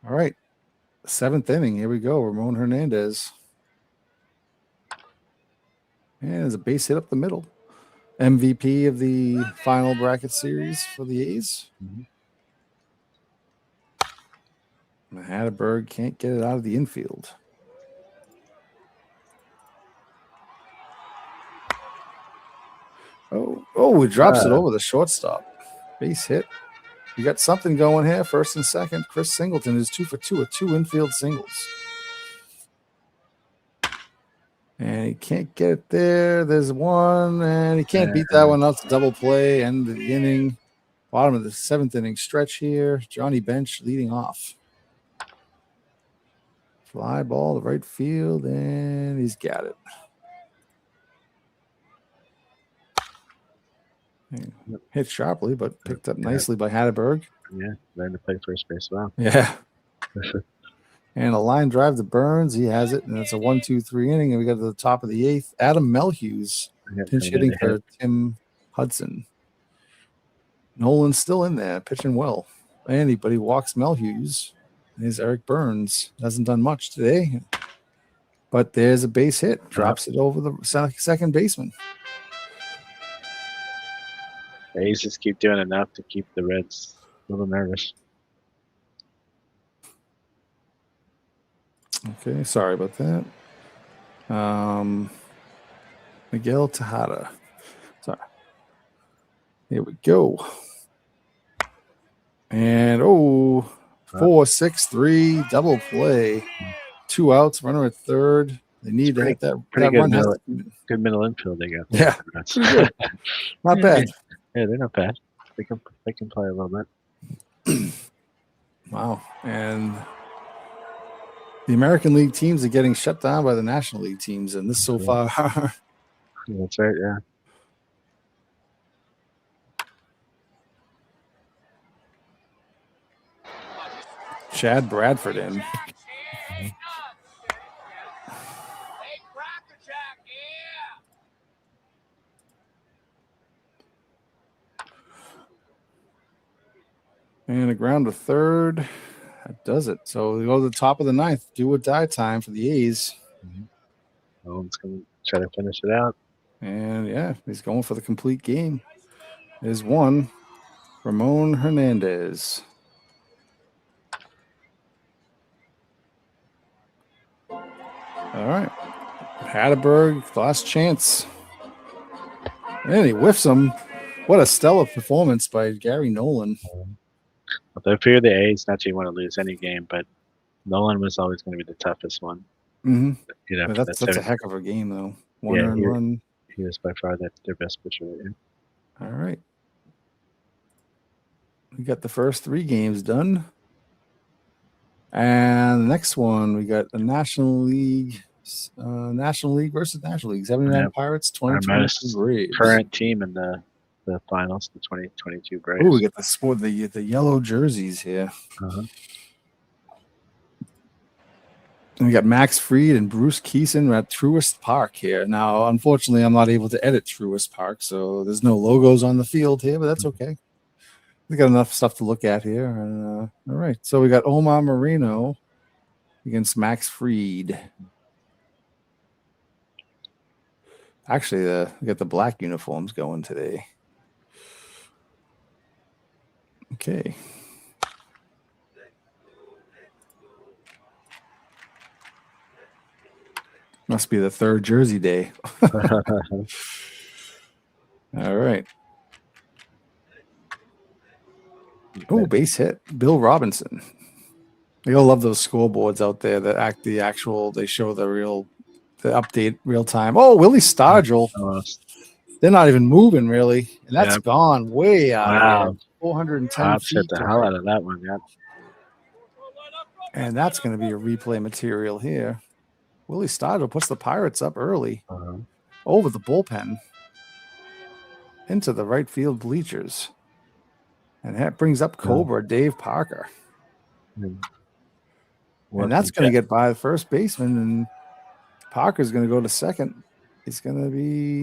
All right. 7th inning. Here we go. Ramon Hernandez. And there's a base hit up the middle. MVP of the final bracket series for the A's. Hatterberg can't get it out of the infield. Oh, he drops it over the shortstop. Base hit. You got something going here. First and second. Chris Singleton is 2 for 2 with 2 infield singles. And he can't get it there. There's one, and he can't beat that one. That's a double play. End of the inning. Bottom of the 7th inning stretch here. Johnny Bench leading off. Fly ball to right field, and he's got it. Hit sharply, but picked up nicely by Hatterberg. Yeah, learned to play first base well. Yeah. And a line drive to Burns. He has it, and it's a 1-2-3 inning. And we got to the top of the 8th. Adam Melhuse pinch hitting for Tim Hudson. Nolan's still in there, pitching well. But he walks Melhuse. And here's Eric Burns. Hasn't done much today. But there's a base hit. Drops it over the second baseman. The A's just keep doing enough to keep the Reds a little nervous. Okay, sorry about that. Miguel Tejada. Sorry. Here we go. And 4-6-3 double play. 2 outs, runner at third. They need to hit that. Pretty that good, run good middle infield they got. Yeah, not bad. Yeah, they're not bad. They can play a little bit. Wow. And the American League teams are getting shut down by the National League teams, and this so far. That's right, yeah. Chad Bradford in. And a ground to third. That does it. So we go to the top of the 9th. Do or die time for the A's. Nolan's going to try to finish it out. And yeah, he's going for the complete game. There's one. Ramon Hernandez. All right. Hatterberg, last chance. And he whiffs him. What a stellar performance by Gary Nolan. Although if you're the A's, not you want to lose any game, but Nolan was always going to be the toughest one. Mm-hmm. You know, that's a heck of a game, though. Run. He was by far their best pitcher. All right. We got the first 3 games done. And the next one, we got the National League versus National League. 79 Pirates, 2022 Braves. Current team in the finals, the 2022 Braves. Oh, we got the yellow jerseys here. Uh-huh. And we got Max Fried and Bruce Keeson at Truist Park here. Now, unfortunately, I'm not able to edit Truist Park, so there's no logos on the field here, but that's okay. We got enough stuff to look at here. All right, so we got Omar Moreno against Max Fried. Actually, we got the black uniforms going today. Okay. Must be the 3rd jersey day. All right. Oh, base hit. Bill Robinson. We all love those scoreboards out there that they show the update real time. Oh, Willie Stargell. They're not even moving really. And that's gone way out. Wow. 410 feet. Hit the hell out of that one, yeah. And that's going to be a replay material here. Willie Stargell puts the Pirates up early over the bullpen into the right field bleachers. And that brings up Cobra Dave Parker. And that's going to get by the first baseman, and Parker's going to go to second. He's going to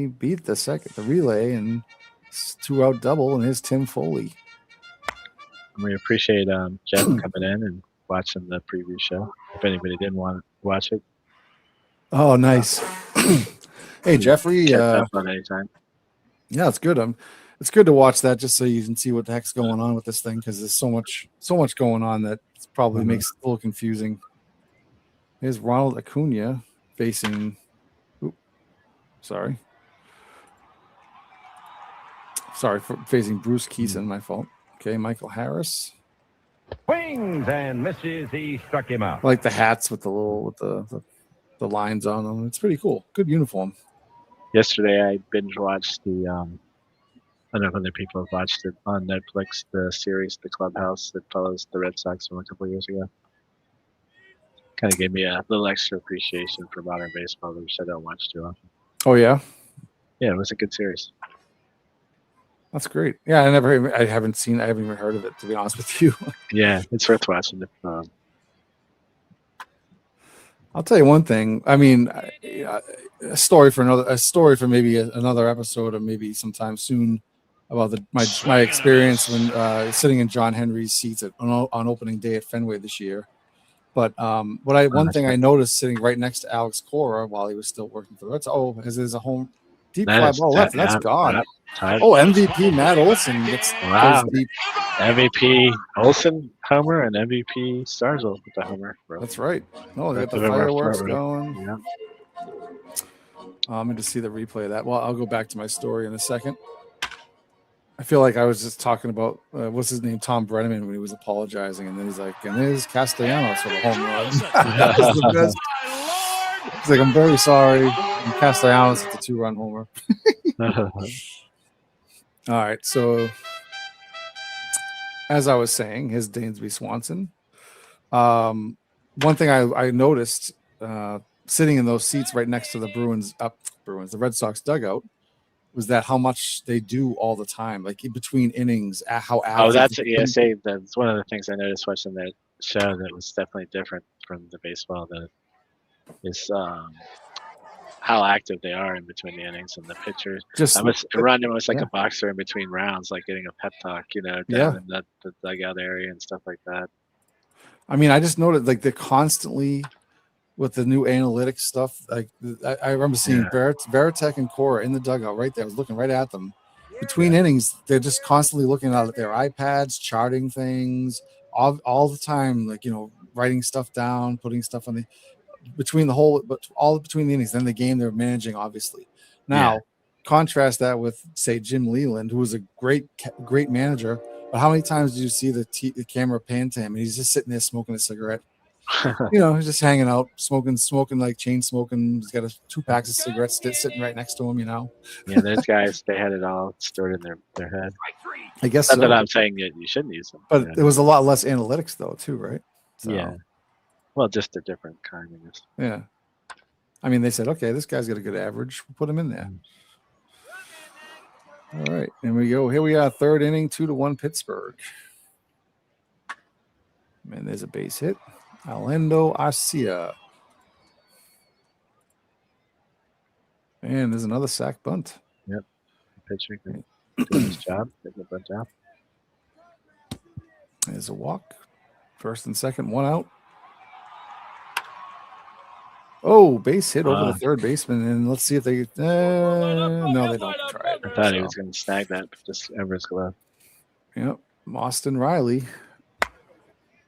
beat the relay, and 2-out double, and here's Tim Foley. And we appreciate Jeff coming in and watching the preview show. If anybody didn't want to watch it, Oh, nice. Hey, Jeffrey. catch up on anytime. Yeah, it's good. It's good to watch that just so you can see what the heck's going on with this thing, because there's so much going on that probably makes it a little confusing. Here's Ronald Acuna facing. Sorry for facing Bruce Keeson. My fault. Okay, Michael Harris. Swings and misses. He struck him out. I like the hats with the lines on them. It's pretty cool. Good uniform. Yesterday, I binge watched the. I don't know if other people have watched it on Netflix. The series, The Clubhouse, that follows the Red Sox from a couple of years ago. Kind of gave me a little extra appreciation for modern baseball, which I don't watch too often. Oh yeah, Yeah, it was a good series. that's great. Yeah, I haven't even heard of it, to be honest with you. Yeah, it's worth watching. I'll tell you one thing. I mean, a story for maybe another episode, or maybe sometime soon, about my experience when sitting in John Henry's seats on opening day at Fenway this year. But one thing I noticed sitting right next to Alex Cora while he was still working for the Red Sox. Oh, because there's a home deep fly ball left. That's gone. Oh, MVP Matt Olson gets goes deep. MVP Olson homer and MVP Starzl with the homer. Bro. That's right. Oh, they got the fireworks going. Yeah. I'm going to see the replay of that. Well, I'll go back to my story in a second. I feel like I was just talking about what's his name, Tom Brenneman, when he was apologizing, and then he's like, "And there's Castellanos for the home run." That was the best. He's like, "I'm very sorry." And Castellanos at the 2-run homer. All right, so as I was saying, his Dansby Swanson. One thing I noticed sitting in those seats right next to the Red Sox dugout, was that how much they do all the time, like in between innings, how that's one of the things I noticed watching that show that was definitely different from the baseball. That is how active they are in between the innings, and the pitcher running almost like a boxer in between rounds, like getting a pep talk, down in the dugout area and stuff like that. I mean, I just noted like they're constantly with the new analytics stuff. Like I remember seeing Veritek and Cora in the dugout right there. I was looking right at them. Between innings, they're just constantly looking at their iPads, charting things all the time, like, writing stuff down, putting stuff on between the innings. Then the game they're managing, obviously. Now, contrast that with, say, Jim Leland, who was a great manager. But how many times did you see the camera pan to him, and he's just sitting there smoking a cigarette? He's just hanging out, smoking like chain smoking. He's got 2 packs of cigarettes sitting right next to him. Yeah, those guys, they had it all stored in their head. I guess not that I'm saying that you shouldn't use them, but there was a lot less analytics though, too, right? So, yeah. Well, just a different kind of this. Yeah. I mean, they said, okay, this guy's got a good average. We'll put him in there. All right, and we go. Here we are, 3rd inning, 2-1 Pittsburgh. And there's a base hit. Alendo Arcia. And there's another sack bunt. Yep. Pitcher doing his job. Taking a bunt job. There's a walk. 1st and 2nd, 1 out. Oh, base hit over the 3rd baseman. And let's see if they... no, they don't try it. I thought he was going to snag that, but just over his glove. Yep. Austin Riley.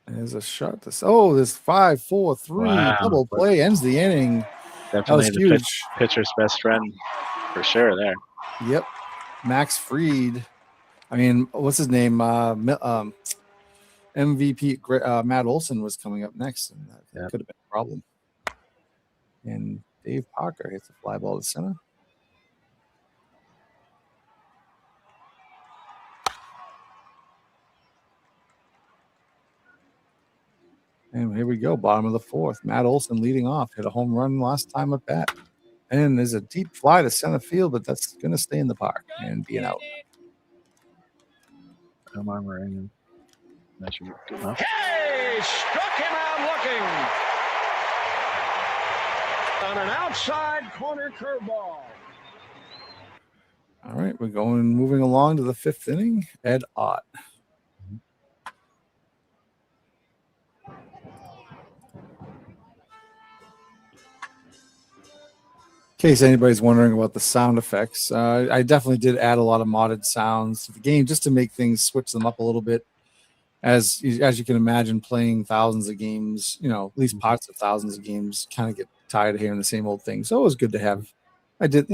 There's a shot. There's 5-4-3 double play, ends the inning. Definitely that was the huge. Pitcher's best friend for sure there. Yep. Max Fried. I mean, what's his name? MVP Matt Olson was coming up next, and that could have been a problem. And Dave Parker hits a fly ball to center. And here we go, bottom of the 4th. Matt Olson leading off, hit a home run last time at bat. And there's a deep fly to center field, but that's going to stay in the park and be an out. Come on, we're in. Hey, struck him out looking. On an outside corner curveball. All right, we're moving along to the 5th inning. Ed Ott. In case anybody's wondering about the sound effects, I definitely did add a lot of modded sounds to the game just to make things switch them up a little bit. As you can imagine, playing thousands of games, at least parts of thousands of games, kind of get tired of hearing the same old thing. So it was good to have. I did,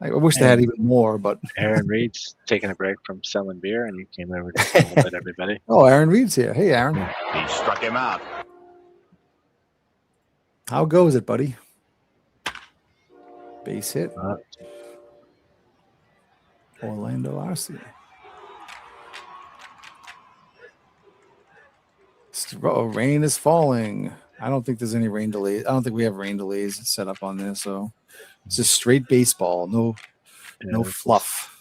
I wish they had even more, but Aaron Reed's taking a break from selling beer, and he came over to say hello to everybody. Oh, Aaron Reed's here. Hey, Aaron. He struck him out. How goes it, buddy? Base hit. Orlando Arcia. Rain is falling. I don't think there's any rain delays. I don't think we have rain delays set up on this, so it's just straight baseball. No fluff.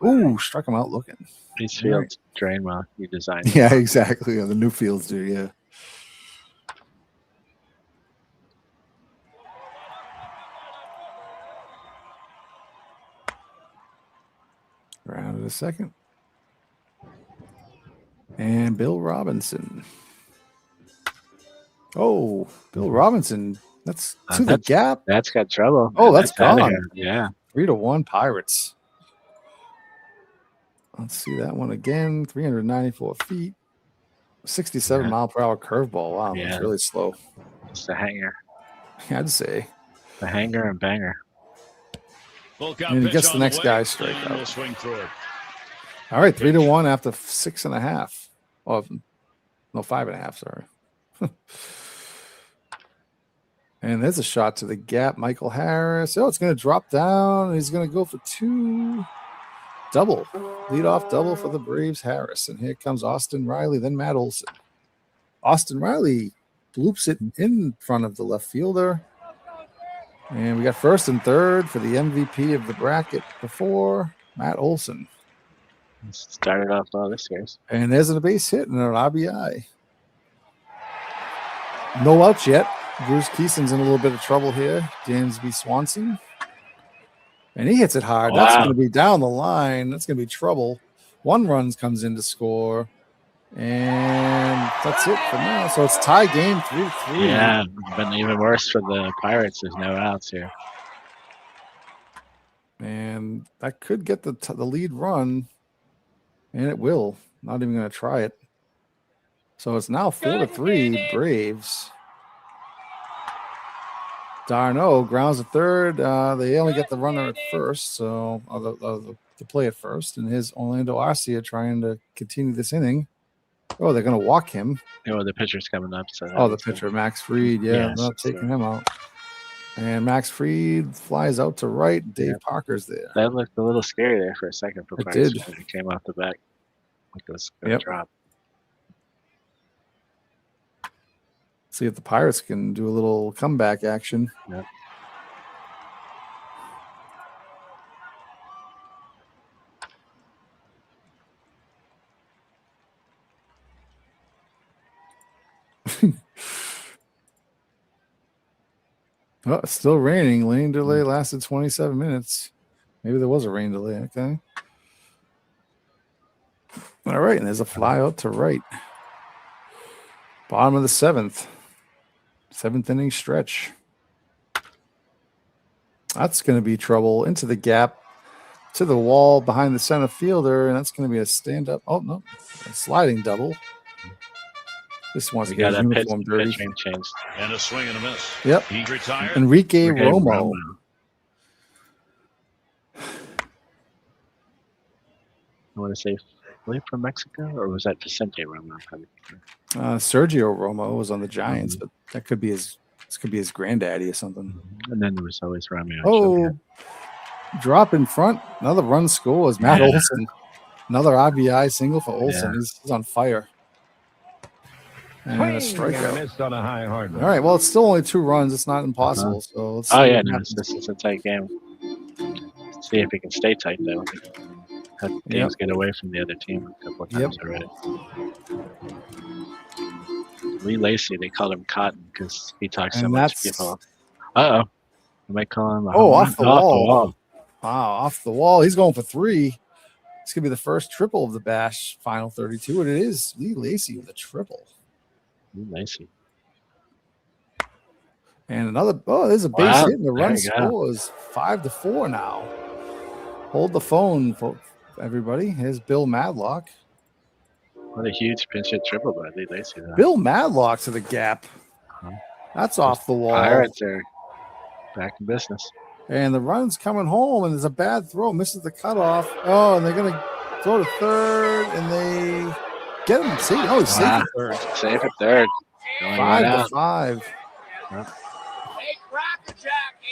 Ooh, struck him out looking. These fields drain well. You designed them. Yeah, exactly. The new fields do, yeah. Round of the second. And Bill Robinson. Oh, Bill Robinson. That's to the gap. That's got trouble. Oh, that's gone. Yeah. 3-1 Pirates. Let's see that one again. 394 feet. 67 mile per hour curveball. Wow, that's really slow. It's the hanger. I'd say. The hanger and banger. And he gets the next guy straight out. All right, 3-1 after 6.5. Oh, no, 5.5. Sorry. And there's a shot to the gap. Michael Harris. Oh, it's going to drop down. He's going to go for 2. Double. Leadoff double for the Braves, Harris. And here comes Austin Riley, then Matt Olson. Austin Riley bloops it in front of the left fielder. And we got first and third for the MVP of the bracket before, Matt Olson. Started off well this year. And there's a base hit and an RBI. No outs yet. Bruce Keeson's in a little bit of trouble here. James B. Swanson. And he hits it hard. Wow. That's going to be down the line. That's going to be trouble. 1 run comes in to score. And that's it for now. So it's tie game 3-3. Yeah, but even worse for the Pirates. There's no outs here. And that could get the lead run. And it will. Not even going to try it. So it's now 4-3 Braves. Darno grounds to third. They only get the runner at first, so the play at first. And here's Orlando Arcia trying to continue this inning. Oh, they're going to walk him. Oh, the pitcher's coming up. So the pitcher, Max Fried. Yeah, not taking him out. And Max Fried flies out to right. Dave Parker's there. That looked a little scary there for a second for Pirates. It did. It came off the back. Like it was going to drop. See if the Pirates can do a little comeback action. Yep. Oh, it's still raining. Rain delay lasted 27 minutes. Maybe there was a rain delay. Okay. All right, and there's a fly out to right. Bottom of the 7th. 7th inning stretch. That's going to be trouble into the gap to the wall behind the center fielder, and that's going to be a stand-up. Oh, no. A sliding double. This wants to get his uniform dirty. And a swing and a miss. Yep. He's retired. Enrique Romo. I want to say from Mexico, or was that Vicente Romo? Sergio Romo was on the Giants, but that could be his granddaddy or something. And then there was always Romeo. Oh, drop in front. Another run scores. Matt Olson. Another RBI single for Olson. He's on fire. And a strikeout. Missed on a high hard run. All right. Well, it's still only 2 runs. It's not impossible. So let's this is a tight game. Let's see if he can stay tight though. Had games get away from the other team a couple of times already. Lee Lacy, they called him Cotton because he talks so much. People. You might call him a Oh, home off the run. wall. Wow, off the wall. He's going for 3. It's going to be the first triple of the Bash final 32, and it is Lee Lacy with a triple. Lacy. And another, there's a base Wow, hit, and the there run you go. score is 5-4 now. Hold the phone, everybody. Here's Bill Madlock. What a huge pinch hit triple by Lee Lacy. Though. Bill Madlock to the gap. That's off the wall. Pirates are back in business. And the run's coming home, and there's a bad throw. Misses the cutoff. Oh, and they're going to throw to third, and they get him. See, he's safe at third. Safe at third. 5-5. Yep.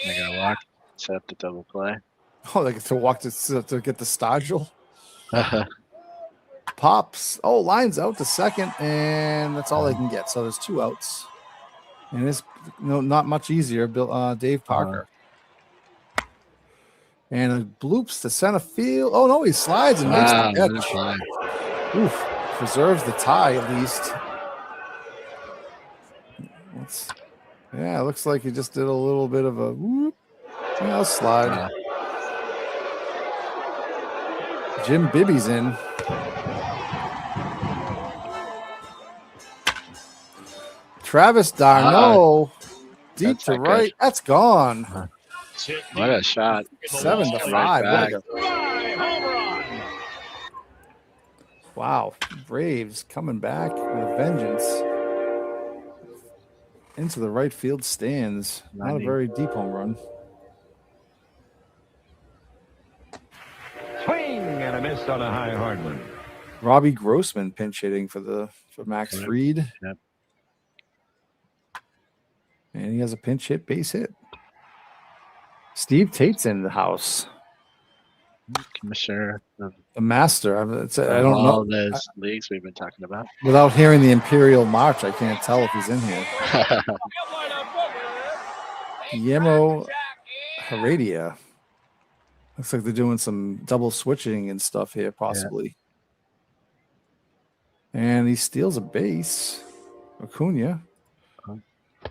They're going to walk, set up the double play. Oh, they get to walk to get the Stodule. Pops. Oh, lines out to second, and that's all they can get. So there's 2 outs. And it's not much easier. Dave Parker. And it bloops to center field. Oh, no, he slides and makes the catch. Oof. Preserves the tie, at least. It looks like he just did a little bit of a whoop. Yeah, I'll slide. Jim Bibby's in. Travis d'Arnaud. Deep to right. Good. That's gone. What a shot. 7-5. Right. Wow. Braves coming back with a vengeance. Into the right field stands. Not a very deep home run. Swing and a miss on a high hard one. Robbie Grossman pinch hitting for Max Fried. Yep. And he has a pinch hit, base hit. Steve Tate's in the house. Commissioner. The master. I don't know. All those leagues we've been talking about. Without hearing the Imperial March, I can't tell if he's in here. Guillermo Heredia. Looks like they're doing some double switching and stuff here, possibly. Yeah. And he steals a base. Acuna.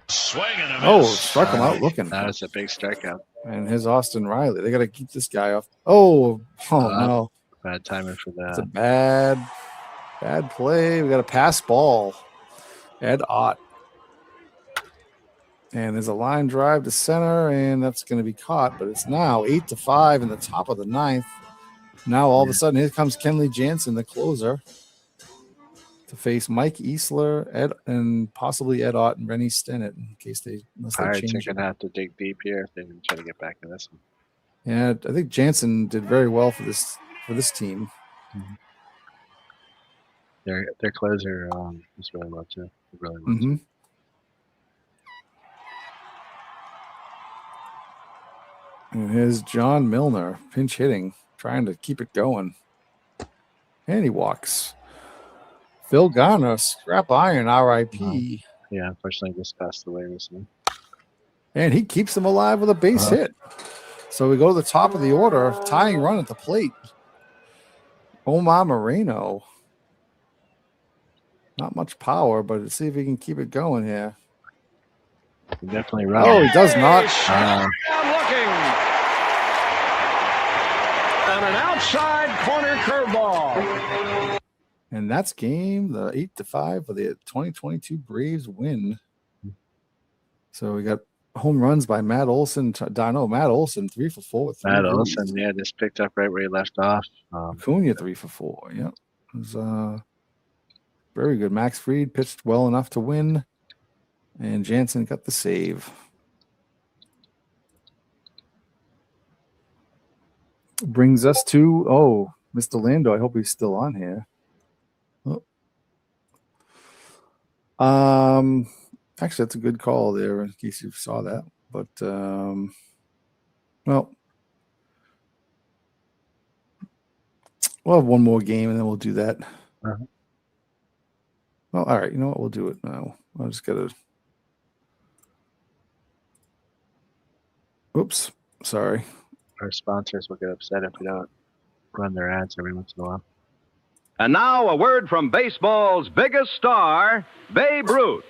Swing and a miss. Struck him out looking. That was a big strikeout. And his Austin Riley. They got to keep this guy off. Oh no. Bad timing for that. It's a bad play. We got a pass ball. Ed Ott. And there's a line drive to center, and that's going to be caught. But it's now 8-5 in the top of the 9th. Now all of a sudden, here comes Kenley Jansen, the closer, to face Mike Easler, and possibly Ed Ott and Rennie Stennett in case unless they Pirates change are going to have to dig deep here if they try to get back in this one. Yeah, I think Jansen did very well for this team. Mm-hmm. Their closer is really well too. Really well mm-hmm. too. And here's John Milner pinch hitting, trying to keep it going, and he walks. Phil Garner, scrap iron, R.I.P. Yeah, unfortunately, just passed away recently. And he keeps them alive with a base hit. So we go to the top of the order, tying run at the plate. Omar Moreno. Not much power, but let's see if he can keep it going here. He definitely runs. Oh, he does not. Looking. On an outside corner curveball. And that's game, the 8-5 for the 2022 Braves win. So we got home runs by Matt Olson. Matt Olson, 3 for 4 with 3 Matt runs. Olson, yeah, just picked up right where he left off. Acuna, 3 for 4. Yep. It was very good. Max Fried pitched well enough to win. And Jansen got the save. Brings us to, Mr. Lando. I hope he's still on here. Actually, that's a good call there in case you saw that. But, we'll have one more game and then we'll do that. Uh-huh. Well, all right. You know what? We'll do it now. I just got to. Oops. Sorry. Our sponsors will get upset if we don't run their ads every once in a while. And now a word from baseball's biggest star, Babe Ruth.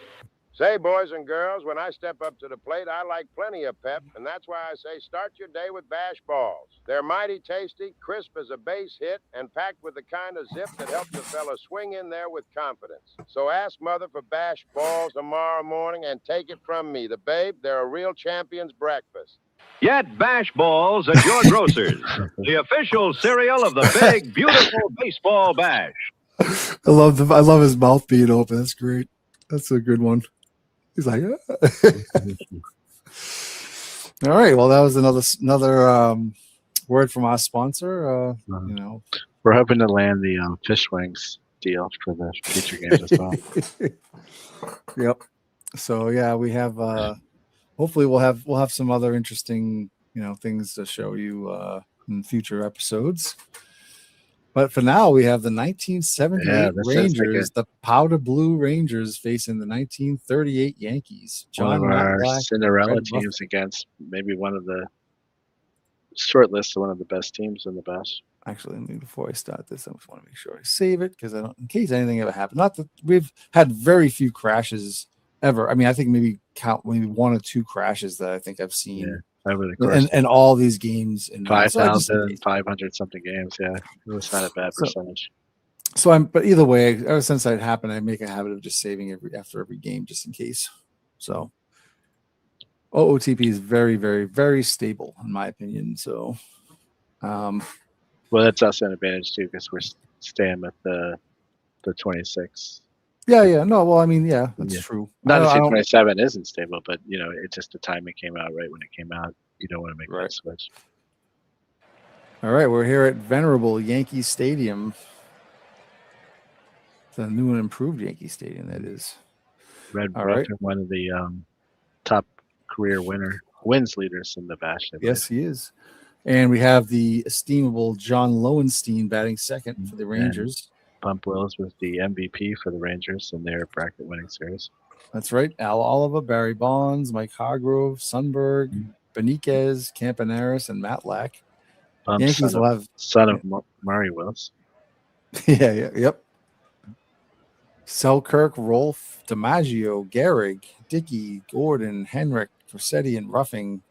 Say, boys and girls, when I step up to the plate, I like plenty of pep, and that's why I say start your day with Bash Balls. They're mighty tasty, crisp as a base hit, and packed with the kind of zip that helps a fella swing in there with confidence. So ask Mother for Bash Balls tomorrow morning and take it from me. The babe, they're a real champion's breakfast. Get Bash Balls at your grocer's, the official cereal of the big, beautiful baseball bash. I love his mouth being open. That's great. That's a good one. He's like, ah. All right. Well, that was another word from our sponsor. We're hoping to land the fish wings deal for the future games as well. Yep. So yeah, we have. Hopefully, we'll have some other interesting things to show you in future episodes. But for now, we have the 1978 Rangers, the powder blue Rangers facing the 1938 Yankees. One of our Cinderella teams against maybe one of the short list of one of the best teams in the best. Actually, before I start this, I just want to make sure I save it because in case anything ever happened. Not that we've had very few crashes ever. I mean, I think maybe one or two crashes that I think I've seen over the course and all these games in 5,500 something games. Yeah, it was not a bad percentage. But either way, ever since that happened, I make a habit of just saving after every game just in case. So OOTP is very, very, very stable in my opinion. So, well, that's also an advantage too because we're staying with the 26. Yeah. No, well, I mean, that's true. Not to say 27 isn't stable, but it's just the timing came out right when it came out. You don't want to make that switch. All right, we're here at venerable Yankee Stadium. The new and improved Yankee Stadium, that is. Red Sox, one of the top career wins leaders in the Bash. Yes, he is. And we have the estimable John Lowenstein batting second for the Rangers. Bump Wills was the MVP for the Rangers in their bracket winning series. That's right. Al Oliver, Barry Bonds, Mike Hargrove, Sundberg, Beniquez, Campaneris, and Matt Lack. Bump, Yankees will have son of Murray Wills. Yep. Selkirk, Rolfe, DiMaggio, Gehrig, Dickey, Gordon, Henrik, Rossetti, and Ruffing.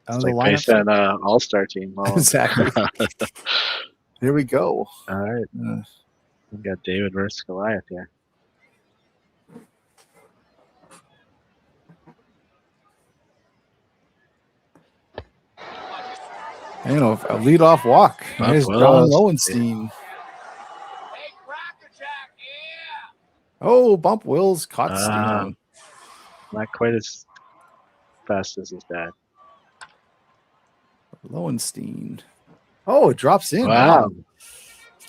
It's like based on an all-star team. Exactly. Here we go. All right. We got David versus Goliath here. A leadoff walk. There's John Lowenstein. Oh, Bump Wills caught stealing. Not quite as fast as his dad. Lowenstein. Oh, it drops in. Wow.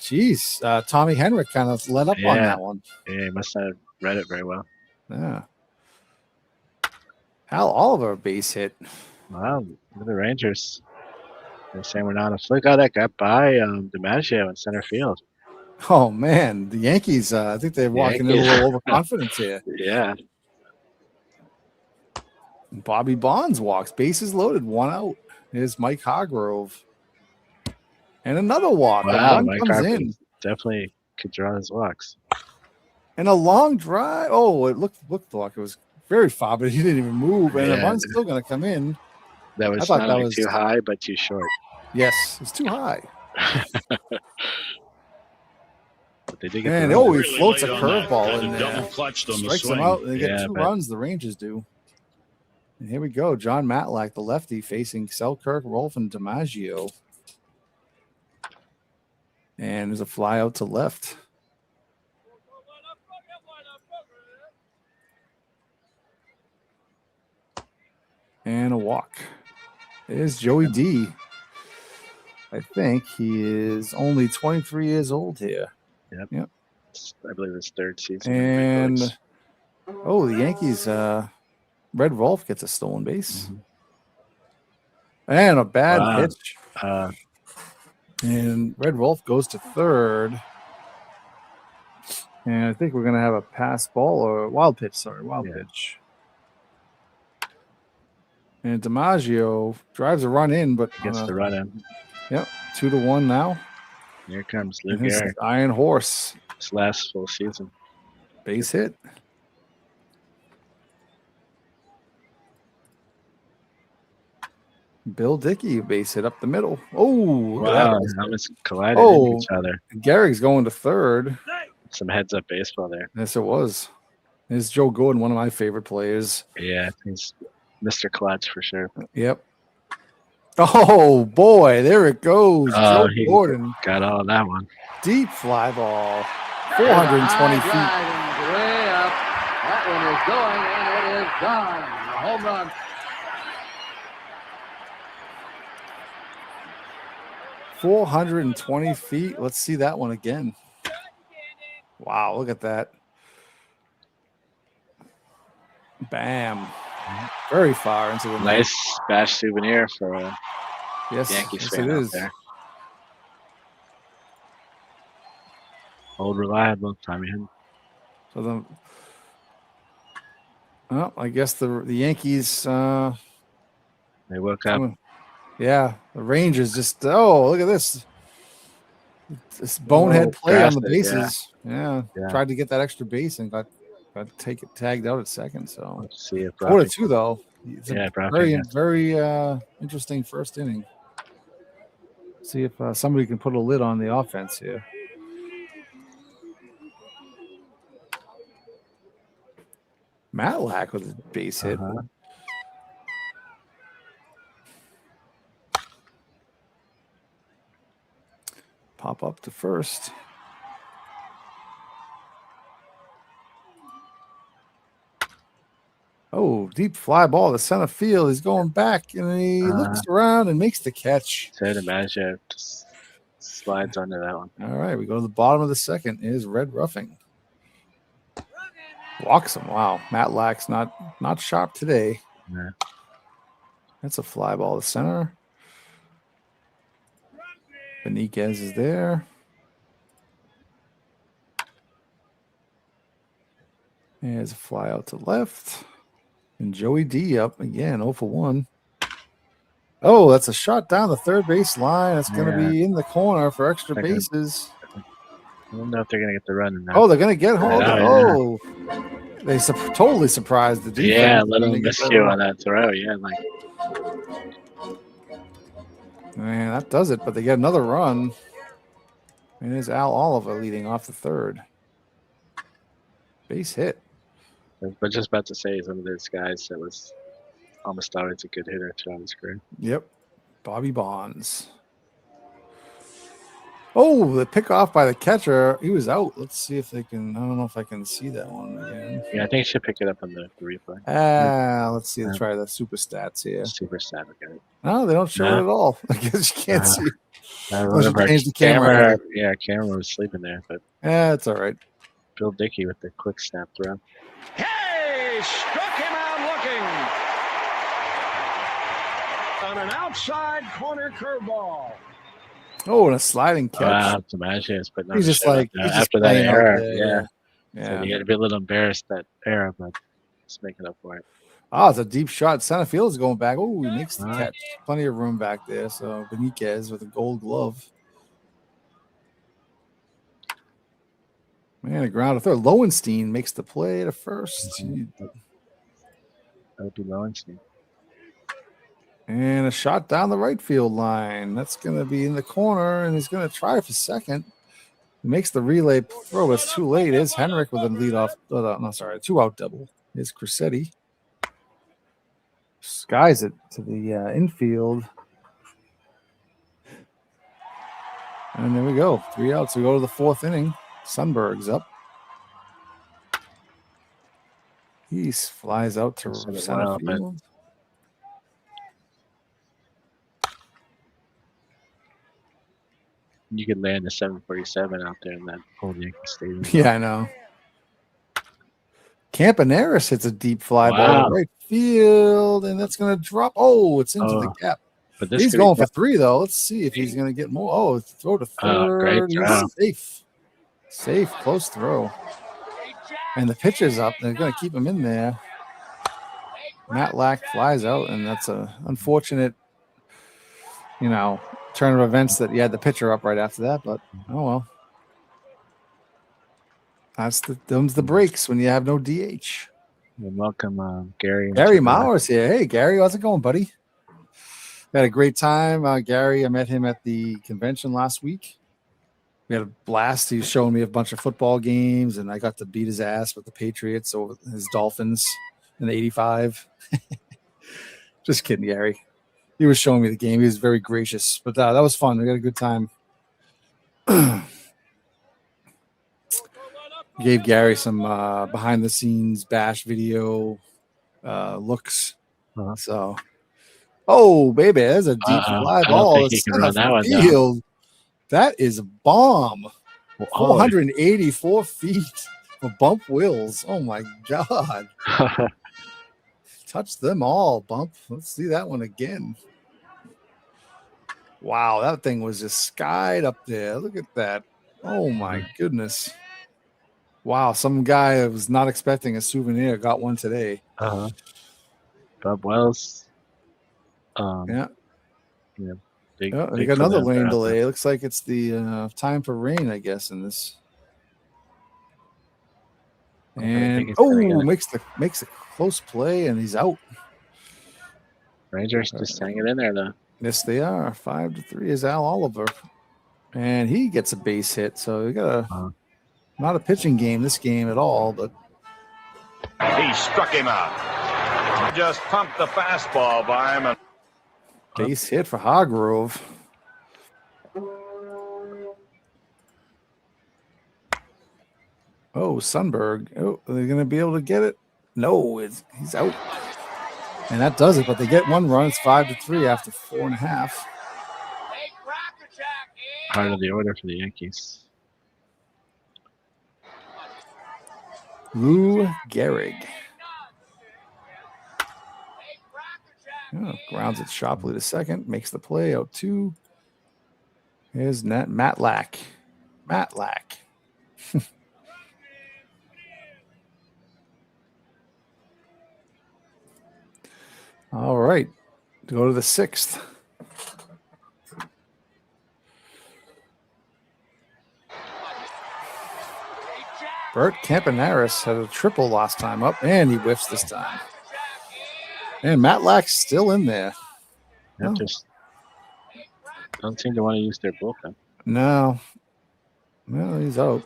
Jeez. Tommy Henrik kind of let up on that one. Yeah, he must not have read it very well. Yeah. Al Oliver base hit. Wow. Look at the Rangers. They're saying we're not a flick. Oh, that got by DiMaggio in center field. Oh, man. The Yankees, I think they're walking in a little overconfidence here. Yeah. Bobby Bonds walks. Bases loaded. 1 out. Here's Mike Hargrove. And another walk. Wow, Mike comes in. Definitely could draw his walks. And a long drive. Oh, it looked like it was very far, but he didn't even move. And the run's still going to come in. That was not only too high, but too short. Yes, it's too high. But they did get and he floats a curveball in there. Strikes him out, and they get 2 runs, the Rangers do. And here we go. John Matlack, the lefty, facing Selkirk, Rolfe, and DiMaggio. And there's a fly out to left. And a walk. There's Joey D. I think he is only 23 years old here. Yep. I believe it's 3rd season. And the Yankees, Red Rolfe gets a stolen base. Mm-hmm. And a bad pitch. And Red Rolfe goes to 3rd. And I think we're going to have a pass ball or wild pitch. Pitch. And DiMaggio drives a run in, but gets the run in. Yep, 2-1 now. Here comes Lou Gehrig. Iron Horse. His last full season. Base hit. Bill Dickey, base hit up the middle. Oh, look at Wow, that. almost collided Oh. into each other. Garrick's going to third. Some heads-up baseball there. Yes, it was. There's Joe Gordon, one of my favorite players. Yeah, he's Mr. Clutch for sure. Yep. Oh, boy, there it goes. Joe He Gordon, got all that one. deep fly ball, 420 feet. Way up. That one is going, and it is gone. A home run. 420 feet. Let's see that one again. Wow, look at that. Bam. Very far into the night. Nice bash souvenir for a Yes, Yankees yes, fan it out is. there. Old reliable Tommy Henry. So the well, I guess the Yankees They woke up. yeah, the Rangers just look at this. This bonehead play on the bases. Yeah. Tried to get that extra base and got tagged out at second. So Let's see if 4-2 though. It's a Brockton very interesting first inning. See if somebody can put a lid on the offense here. Matlack with a base hit. Pop up to first. Oh, deep fly ball to center field. He's going back, and he looks around and makes the catch. Ted Imagine just slides under that one. All right, we go to the bottom of the second. Is Red roughing. Walks him. Wow, Matlack's not sharp today. Yeah. That's a fly ball to center. Beniquez is there. There's a fly out to left. And Joey D up again, 0 for 1. Oh, that's a shot down the third base line. It's going to be in the corner for extra bases. I don't know if they're going to get the run in that. Oh, they're going to get home. Yeah, oh, they totally surprised the defense. Yeah, a little miscue on that throw. Yeah, Man, that does it, but they get another run. And there's Al Oliver leading off the third. Base hit. I was just about to say some of those guys that was almost always a good hitter throughout his career. Yep. Bobby Bonds. Oh, the pick off by the catcher. He was out. Let's see if they can. I don't know if I can see that one again. Yeah, I think you should pick it up on the replay. Let's see. Let's try the super stats here. Super stat, okay. No, they don't show it at all. I guess you can't see. Change the camera. Yeah, camera was sleeping there, but it's all right. Bill Dickey with the quick snap throw. Hey, struck him out looking. On an outside corner curveball. Oh, and a sliding catch. Wow, but he's just like after that error. Yeah. So you got to be a little embarrassed that error, but just making up for it. Oh, it's a deep shot. Center field is going back. Oh, he makes the catch. Plenty of room back there. So Beniquez with a gold glove. Man, a ground to third. Lowenstein makes the play to first. That would be Lowenstein. And a shot down the right field line. That's going to be in the corner, and he's going to try for second. He makes the relay throw, but it's too late. Is Henrik with a leadoff? Two-out double. Is Crissetti. Skies it to the infield. And there we go. 3 outs. We go to the fourth inning. Sundberg's up. He flies out to center field. You could land a 747 out there in that old Yankee Stadium. Yeah, I know. Campaneris hits a deep fly ball to right field, and that's going to drop. Oh, it's into the gap. But he's going for 3, though. Let's see if he's going to get more. Oh, throw to third. Great throw. Safe, close throw. And the pitcher's up. They're going to keep him in there. Matlack flies out, and that's an unfortunate, turn of events that you had the pitcher up right after that. But, oh, well. That's the breaks when you have no DH. Welcome, Gary. Gary Mauer's here. Hey, Gary, how's it going, buddy? had a great time. Gary, I met him at the convention last week. We had a blast. He was showing me a bunch of football games, and I got to beat his ass with the Patriots over his Dolphins in the 85. Just kidding, Gary. He was showing me the game. He was very gracious, but that was fun. We had a good time. Gave Gary some behind-the-scenes bash video looks. So, baby, there's a deep fly ball. He can run that one field. Down. That is a bomb. 484 feet for Bump Wills. Oh, my God. Touch them all, Bump. Let's see that one again. Wow, that thing was just skied up there. Look at that. Oh, my goodness. Wow, some guy was not expecting a souvenir got one today. Bob Wells. Yeah. Big they got another rain delay. It looks like it's the time for rain, I guess, in this. And makes a close play, and he's out. Rangers just hanging in there though. Yes, they are. 5-3 is Al Oliver, and he gets a base hit. So we got not a pitching game this game at all, but he struck him out. Just pumped the fastball by him. Base hit for Hargrove. Oh, Sundberg. Oh, are they going to be able to get it? No, he's out. And that does it, but they get one run. It's 5-3 after 4.5. Part of the order for the Yankees. Lou Gehrig. Grounds it sharply to second. Makes the play out 2. Here's Matlack. All right. Go to the 6th. Bert Campaneris had a triple last time up, and he whiffs this time. And Matlack's still in there. Just don't seem to want to use their bullpen. No, he's out.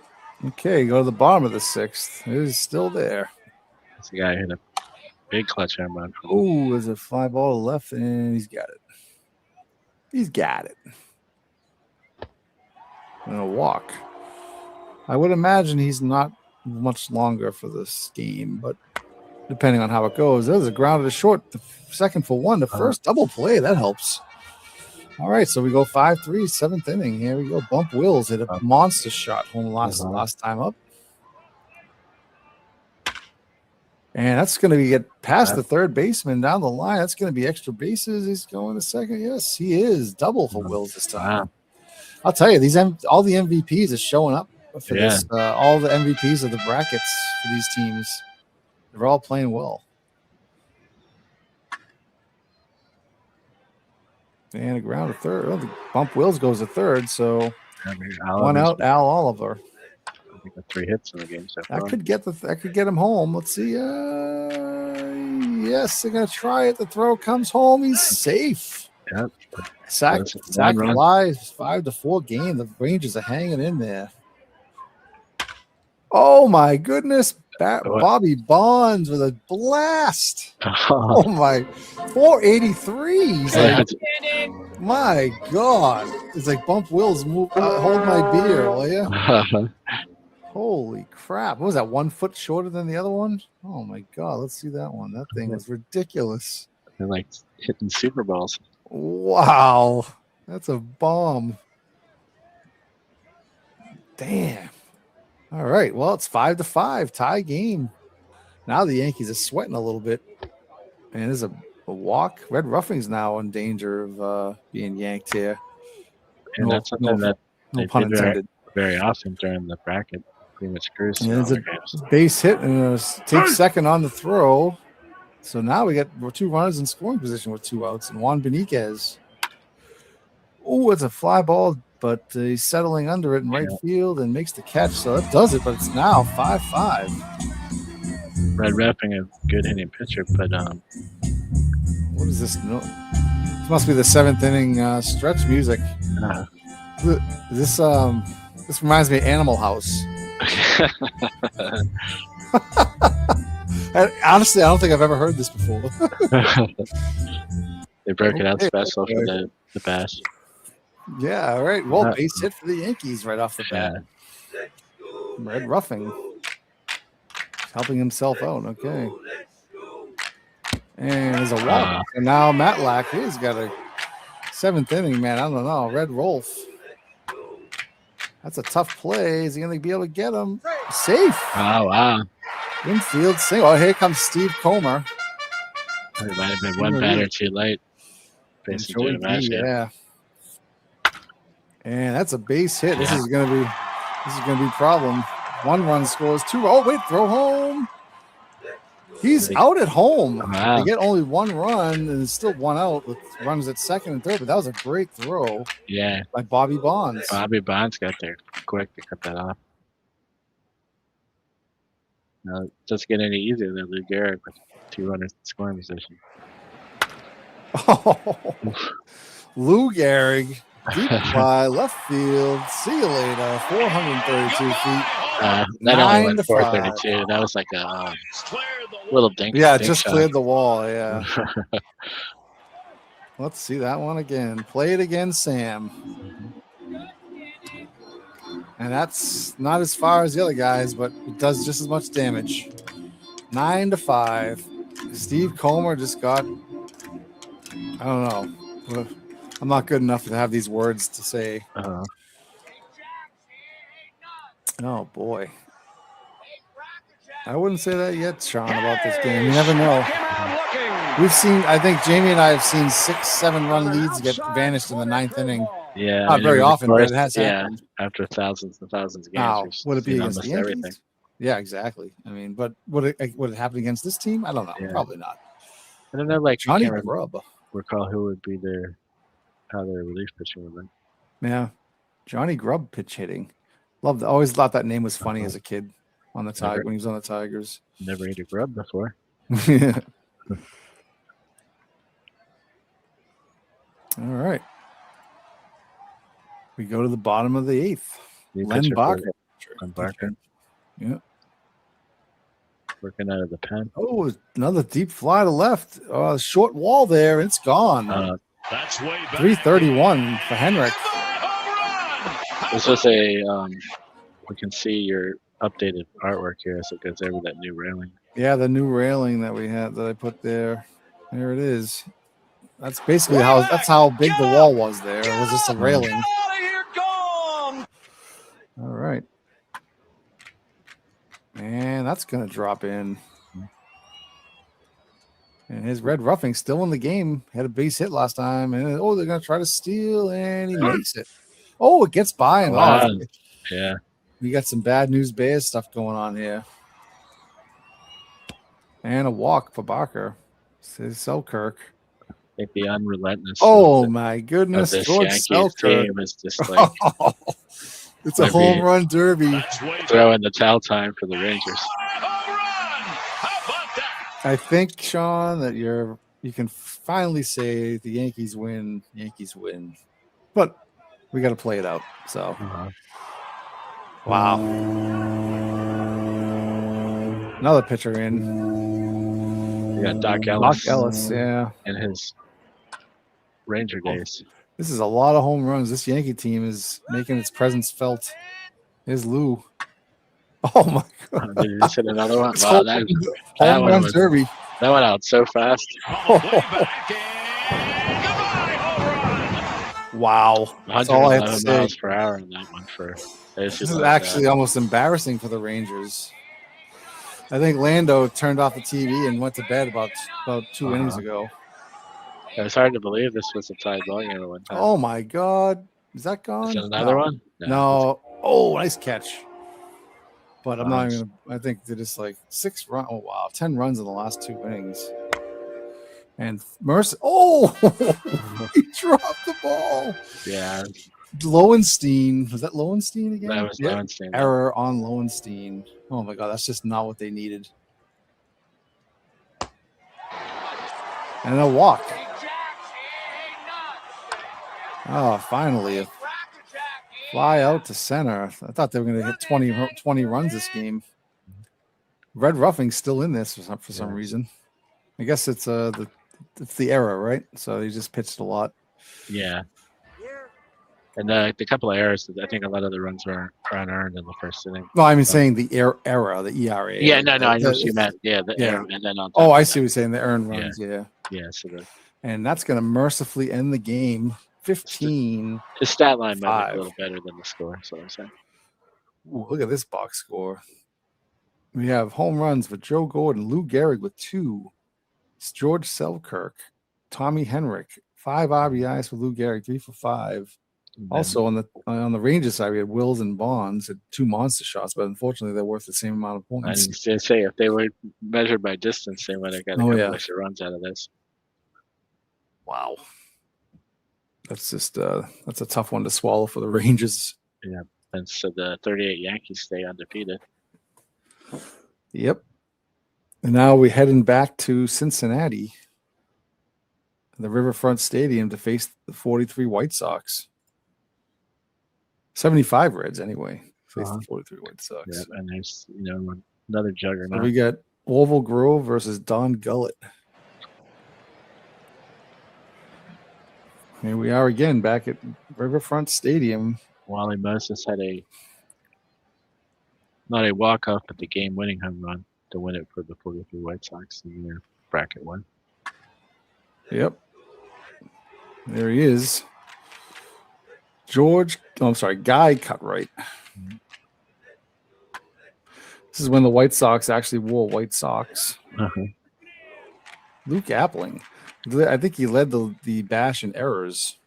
Okay, go to the bottom of the 6th. He's still there. That's the guy who hit a big clutch home run. Oh, there's a fly ball to left, and he's got it. And a walk. I would imagine he's not much longer for this game, but depending on how it goes, there's a ground to short. The second for 1. The first double play, that helps. All right, so we go 5-3, 7th inning. Here we go. Bump Wills hit a monster shot home last time up. And that's going to get past the third baseman down the line. That's going to be extra bases. He's going to second. Yes, he is. Double for Wills this time. Wow. I'll tell you, all the MVPs are showing up for this. All the MVPs of the brackets for these teams. They're all playing well. And a ground to third. Well, the Bump Wills goes to third, so one out, Al Oliver. I think 3 hits in the game so far. That could get him home. Let's see. Yes, they're gonna try it. The throw comes home. He's safe. Yep. Sack flies 5-4 game. The Rangers are hanging in there. Oh my goodness. Bobby Bonds with a blast. Oh my, 483. He's like, my God. It's like Bump Wills hold my beer, will you? Holy crap. What was that, 1 foot shorter than the other one? Oh my God. Let's see that one. That thing was ridiculous. They're like hitting Super Bowls. Wow. That's a bomb. Damn. All right. Well, it's 5-5 tie game. Now the Yankees are sweating a little bit. And there's a walk. Red Ruffing's now in danger of being yanked here. And that's something that they did very often during the bracket. Pretty much screws. There's a base hit and takes second on the throw. So now we got 2 runners in scoring position with 2 outs. And Juan Beniquez. Oh, it's a fly ball, but he's settling under it in right field and makes the catch. So that does it, but it's now 5-5. Red Ruffing, a good hitting pitcher, but What is this? No, this must be the 7th inning stretch music. This reminds me of Animal House. Honestly, I don't think I've ever heard this before. They broke it out special for the bash. Yeah, all right. Well, base hit for the Yankees right off the bat. Red Ruffing helping himself out. Okay. And there's a walk. And now Matlack, he's got a 7th inning, man. I don't know. Red Rolf. That's a tough play. Is he going to be able to get him? Safe. Oh, wow. Infield single. Oh, here comes Steve Comer. It might have been one batter too late. Yeah. And that's a base hit. This is gonna be problem. 1 run scores 2. Oh wait, throw home. He's out at home. Wow. They get only 1 run and it's still 1 out with runs at 2nd and 3rd. But that was a great throw. Yeah. By Bobby Bonds. Bobby Bonds got there quick to cut that off. Now it doesn't get any easier than Lou Gehrig with 2 runners in scoring position. Oh, Lou Gehrig, deep fly, left field. See you later. 432 feet. That only went 432. That was like a little dink. Yeah, dink just shot. cleared the wall. Yeah. Let's see that one again. Play it again, Sam. And that's not as far as the other guys, but it does just as much damage. 9-5. Steve Comer just got. I don't know. I'm not good enough to have these words to say. Oh, boy. I wouldn't say that yet, Sean, about this game. You never know. We've seen, I think Jamie and I have seen 6-7 run leads get vanished in the 9th inning. Yeah. Not very often, but it has happened. After thousands and thousands of games. Now, would it be against the Yankees? Everything. Yeah, exactly. I mean, but would it happen against this team? I don't know. Yeah. Probably not. I don't know, like Johnny Grubb. Recall who would be how their relief pitching would be. Yeah, Johnny Grubb pitch hitting. Always thought that name was funny as a kid on the Tigers when he was on the Tigers. Never ate a grub before. Yeah. All right. We go to the bottom of the 8th. Len Barker. Yeah. Working out of the pen. Oh, another deep fly to left. Short wall there. It's gone. That's way back. 331 for Henrik. This was a we can see your updated artwork here as it goes over that new railing. Yeah, the new railing that we had that I put there. There it is. That's basically how big the wall was there. It was just a railing. All right. And that's going to drop in. And his Red Ruffing still in the game. Had a base hit last time. And they're going to try to steal, and he makes it. Oh, it gets by and off. Yeah. We got some bad news Bears stuff going on here. And a walk for Barker. Says Selkirk. I think the unrelentless. Oh, my goodness. This George Yankees Selkirk. team is just like. It's a home run derby. Throwing the towel time for the Rangers. I think, Sean, that you can finally say the Yankees win. Yankees win. But we got to play it out. So, wow. Another pitcher in. We got Doc Ellis. Doc Ellis, yeah. In his Ranger days. This is a lot of home runs. This Yankee team is making its presence felt. Here's Lou. Oh, my God. Did you just hit another one? Wow, that home run derby. That went out so fast. Wow. That's all I have to say. Miles per hour in that one for. This is actually almost embarrassing for the Rangers. I think Lando turned off the TV and went to bed about 2 innings ago. It was hard to believe this was a tied ball game at one time. Oh, my God. Is that gone? Is that another one? No. Oh, nice catch. But I'm not even – I think they're just like 6 runs. Oh, wow. 10 runs in the last 2 innings. And Mercer – oh, he dropped the ball. Yeah. Lowenstein. Was that Lowenstein again? That was Lowenstein. Error on Lowenstein. Oh, my God. That's just not what they needed. And a walk. Oh, finally. A fly out to center. I thought they were going to hit 20 runs this game. Red Ruffing's still in this for some reason. I guess it's the error, right? So he just pitched a lot. Yeah. And the couple of errors, I think a lot of the runs were unearned in the first inning. No, I mean saying the error, the ERA. Yeah, no, I know what you meant. Yeah, error, and then on top I see what you're saying. The earned runs, yeah. So and that's going to mercifully end the game. 15. His stat line might be a little better than the score. So I'm saying. Ooh, look at this box score. We have home runs for Joe Gordon, Lou Gehrig with 2, George Selkirk, Tommy Henrik, 5 RBIs for Lou Gehrig, 3 for 5. Also on the Rangers side, we had Wills and Bonds at 2 monster shots, but unfortunately they're worth the same amount of points. I was going to say, if they were measured by distance, they would have got a couple extra runs out of this. Wow. That's just that's a tough one to swallow for the Rangers. Yeah. And so the 38 Yankees stay undefeated. Yep. And now we're heading back to Cincinnati, the Riverfront Stadium, to face the 43 White Sox. 75 Reds, anyway. Face the 43 White Sox. Yep. And there's another juggernaut. So we got Orville Grove versus Don Gullett. Here we are again back at Riverfront Stadium. Wally Moses had not a walk-off, but the game-winning home run to win it for the 43 White Sox in their bracket 1. Yep. There he is. Guy Cutright. Mm-hmm. This is when the White Sox actually wore white socks. Uh-huh. Luke Appling. I think he led the bash in errors.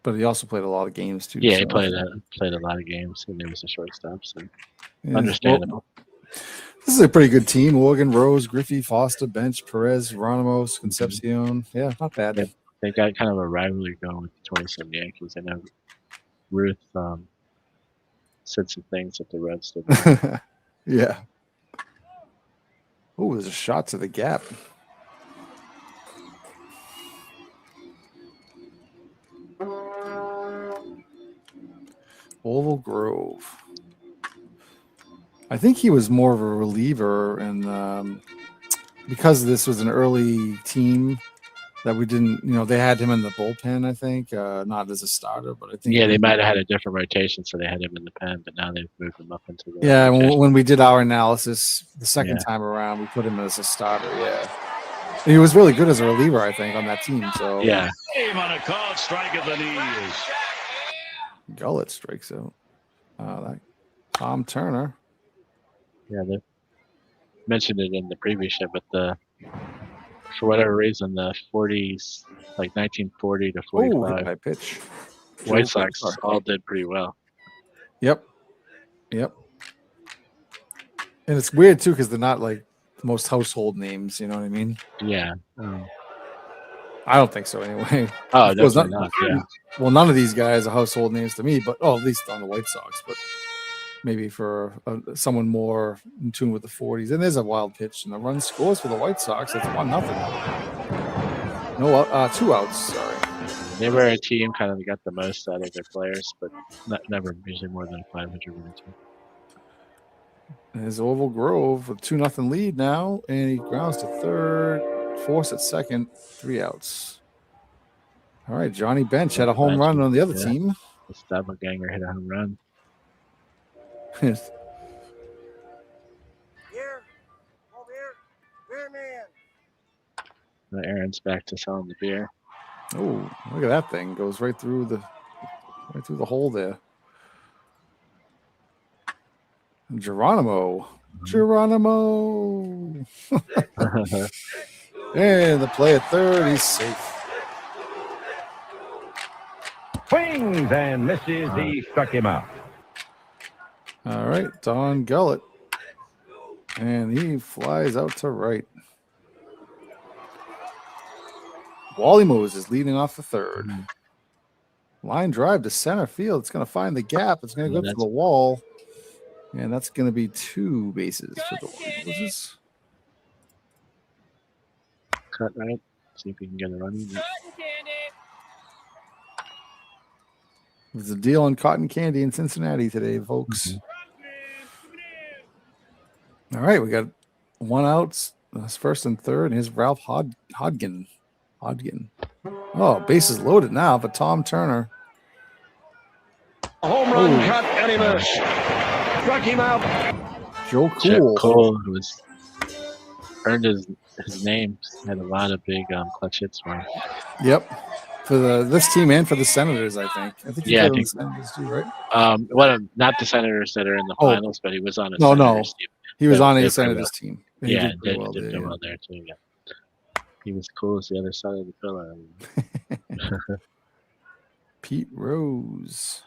But he also played a lot of games too. Yeah, he played a lot of games, and he was a shortstop, so understandable. Well, this is a pretty good team. Morgan, Rose, Griffey, Foster, Bench, Perez, Ramos, Concepcion. Yeah, not bad. Yeah, they got kind of a rivalry going with the 27 Yankees. I know Ruth said some things that the Reds did. Yeah. Oh, there's a shot to the gap. Orville Grove. I think he was more of a reliever, and because this was an early team that we didn't, they had him in the bullpen. I think not as a starter, but I think they might have had a different rotation, so they had him in the pen, but now they've moved him up into the when we did our analysis the second time around, we put him as a starter. Yeah, and he was really good as a reliever, I think, on that team. So yeah, on a called strike at the knees. Gullett strikes out. That Tom Turner. Yeah, they mentioned it in the previous show, but for whatever reason, the 40s, like 1940 to 45, high pitch. White Sox all did pretty well. Yep. And it's weird too because they're not like the most household names. You know what I mean? Yeah. I don't think so anyway. Oh, definitely not. Yeah. Well, none of these guys are household names to me, but at least on the White Sox. But maybe for someone more in tune with the 40s. And there's a wild pitch, and the run scores for the White Sox. It's 1-0. No, 2 outs. Sorry. They were a team kind of got the most out of their players, but never usually more than a 500 win team. There's Orville Grove with 2-0 lead now, and he grounds to third, Force at second, 3 outs. All right, Johnny Bench had a home run on the other team. The Doppelganger hit a home run. Here. Over here. Beer man. Aaron's back to selling the beer. Oh, look at that thing. Goes right through the hole there. Geronimo. And the play at third, he's safe. Swings and misses. He struck him out. All right, Don Gullett. And he flies out to right. Wally Moses leading off the third. Line drive to center field. It's going to find the gap. It's going to go to the wall. And that's going to be 2 bases for the Wally Moses. cut right. See if we can get a running. There's a deal on cotton candy in Cincinnati today, folks. All right, we got one out. That's first and third. Here's Ralph Hodgkin. Oh, bases loaded now for Tom Turner. Home run cut, and he missed. Struck him out. Joe Jeff Cool. Cole, who was earned his name, had a lot of big clutch hits for him. Yep. For this team and for the Senators, I think. I think he Yeah, I played on think- the Senators too, right? Not the Senators that are in the Oh. finals, but he was on a No. Senators team. He was Yeah, on they a did Senators team. And he Yeah, did pretty well did there, well there too. Yeah, he was cool as the other side of the pillar. Pete Rose.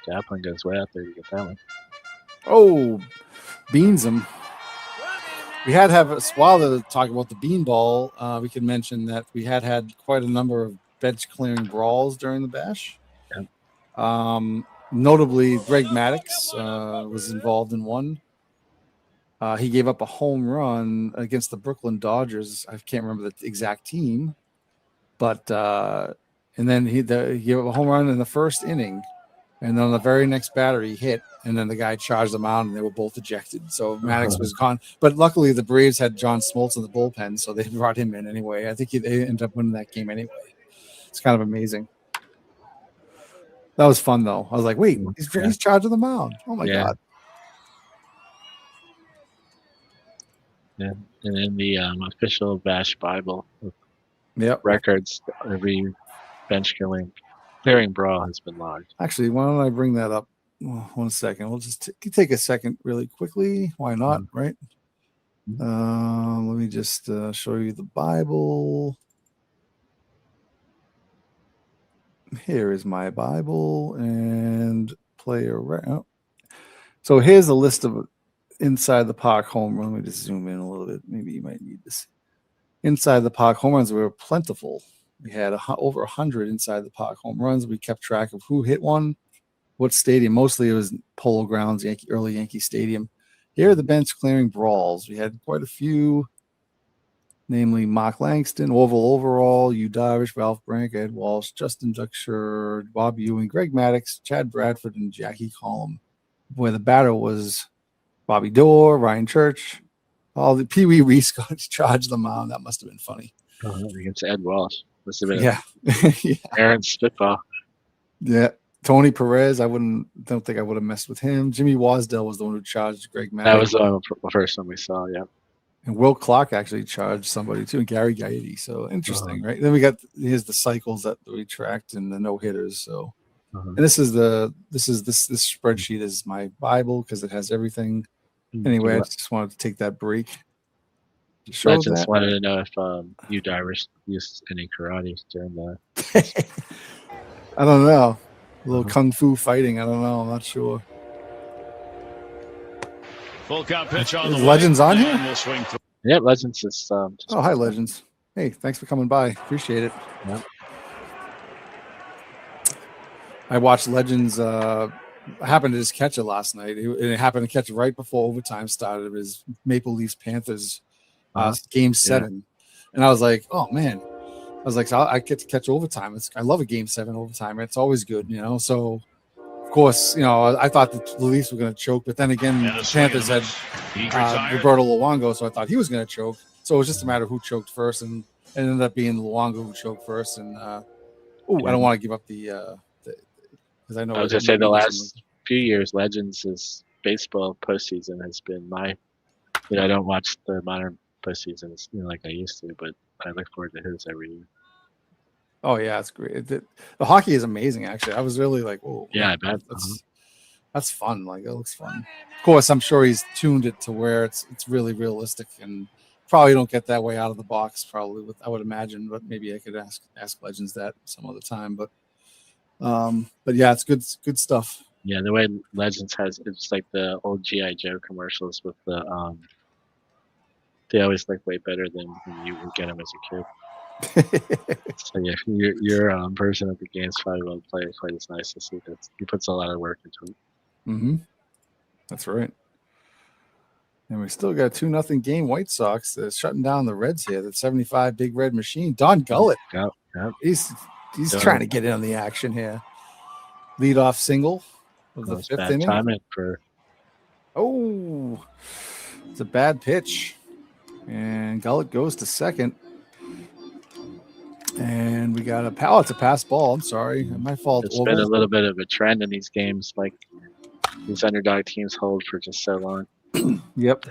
Kaplan goes way out there to get that one. Oh, beans him. We had to have while they're talking about the beanball, we can mention that we had quite a number of bench clearing brawls during the bash. Yep. Notably, Greg Maddux was involved in one. He gave up a home run against the Brooklyn Dodgers. I can't remember the exact team, but and then he gave up a home run in the first inning, and then on the very next batter he hit, and then the guy charged them out, and they were both ejected. So Maddux was gone, but luckily the Braves had John Smoltz in the bullpen, so they brought him in anyway. I think they ended up winning that game anyway. It's kind of amazing. That was fun though. I was like, wait, he's charging the mound. Oh my god. Yeah, and in the official Bash Bible records, every bench clearing brawl has been logged. Actually, why don't I bring that up? Well, 1 second. We'll just take a second really quickly. Why not, right? Let me just show you the Bible. Here is my Bible and play around. So here's a list of inside the park home run. Let me just zoom in a little bit. Maybe you might need this. Inside the park home runs were plentiful. We had over 100 inside the park home runs. We kept track of who hit one, what stadium. Mostly it was Polo Grounds, early Yankee Stadium. Here are the bench clearing brawls. We had quite a few, namely Mark Langston, Oval Overall, Yu Darvish, Ralph Brank, Ed Walsh, Justin Duckshire, Bob Ewing, Greg Maddux, Chad Bradford, and Jackie Collum. Where the batter was Bobby Dorr, Ryan Church. All the Pee Wee Reese got charged the mound. That must have been funny. Against Ed Walsh. Must have been yeah. Aaron spitball. Yeah. Tony Perez, don't think I would have messed with him. Jimmy Wasdell was the one who charged Greg Maddux. That was the first one we saw, yeah. And Will Clark actually charged somebody too, and Gary Gaetti. So interesting, right? Then we got here's the cycles that we tracked and the no hitters. So, and this spreadsheet is my Bible because it has everything. Anyway, I just wanted to take that break. Legends wanted to know if Yu Darvish used any karate during the. I don't know. A little kung fu fighting. I don't know. I'm not sure. Full count pitch on Is the Legends way, on and here? we'll swing through. Yeah, Legends is. Oh, hi, Legends. Hey, thanks for coming by. Appreciate it. Yeah. I watched Legends. I happened to just catch it last night. It happened to catch it right before overtime started. It was Maple Leafs Panthers game 7, and I was like, oh man. I was like, so I get to catch overtime. I love a game 7 overtime. It's always good, So, of course, I thought the Leafs were going to choke, but then again, the Panthers had Roberto Luongo, so I thought he was going to choke. So it was just a matter of who choked first, and it ended up being Luongo who choked first. And I don't want to give up the because I know. I was going to say the last few years, Legends' baseball postseason has been I don't watch the modern postseasons like I used to, but I look forward to his every year. Oh yeah, it's great. The hockey is amazing. Actually, I was really like, "Oh, yeah, I bet that's fun." Like, it looks fun. Of course, I'm sure he's tuned it to where it's really realistic, and probably don't get that way out of the box. Probably, I would imagine, but maybe I could ask Legends that some other time. But yeah, it's good stuff. Yeah, the way Legends has it's like the old GI Joe commercials with the they always look way better than when you would get them as a kid. So yeah, your version of the game's probably well played. It's nice to see that he puts a lot of work into it. Mm-hmm. That's right. And we still got a 2-0 game. White Sox shutting down the Reds here. That 75 Big Red Machine. Don Gullett. Yep. He's Done. trying to get in on the action here. Leadoff single of the It's 5th bad inning. timing for Oh, it's a bad pitch. And Gullett goes to second. And we got it's a pass ball. I'm sorry. My fault. it's been a little bit of a trend in these games. Like these underdog teams hold for just so long. Yep.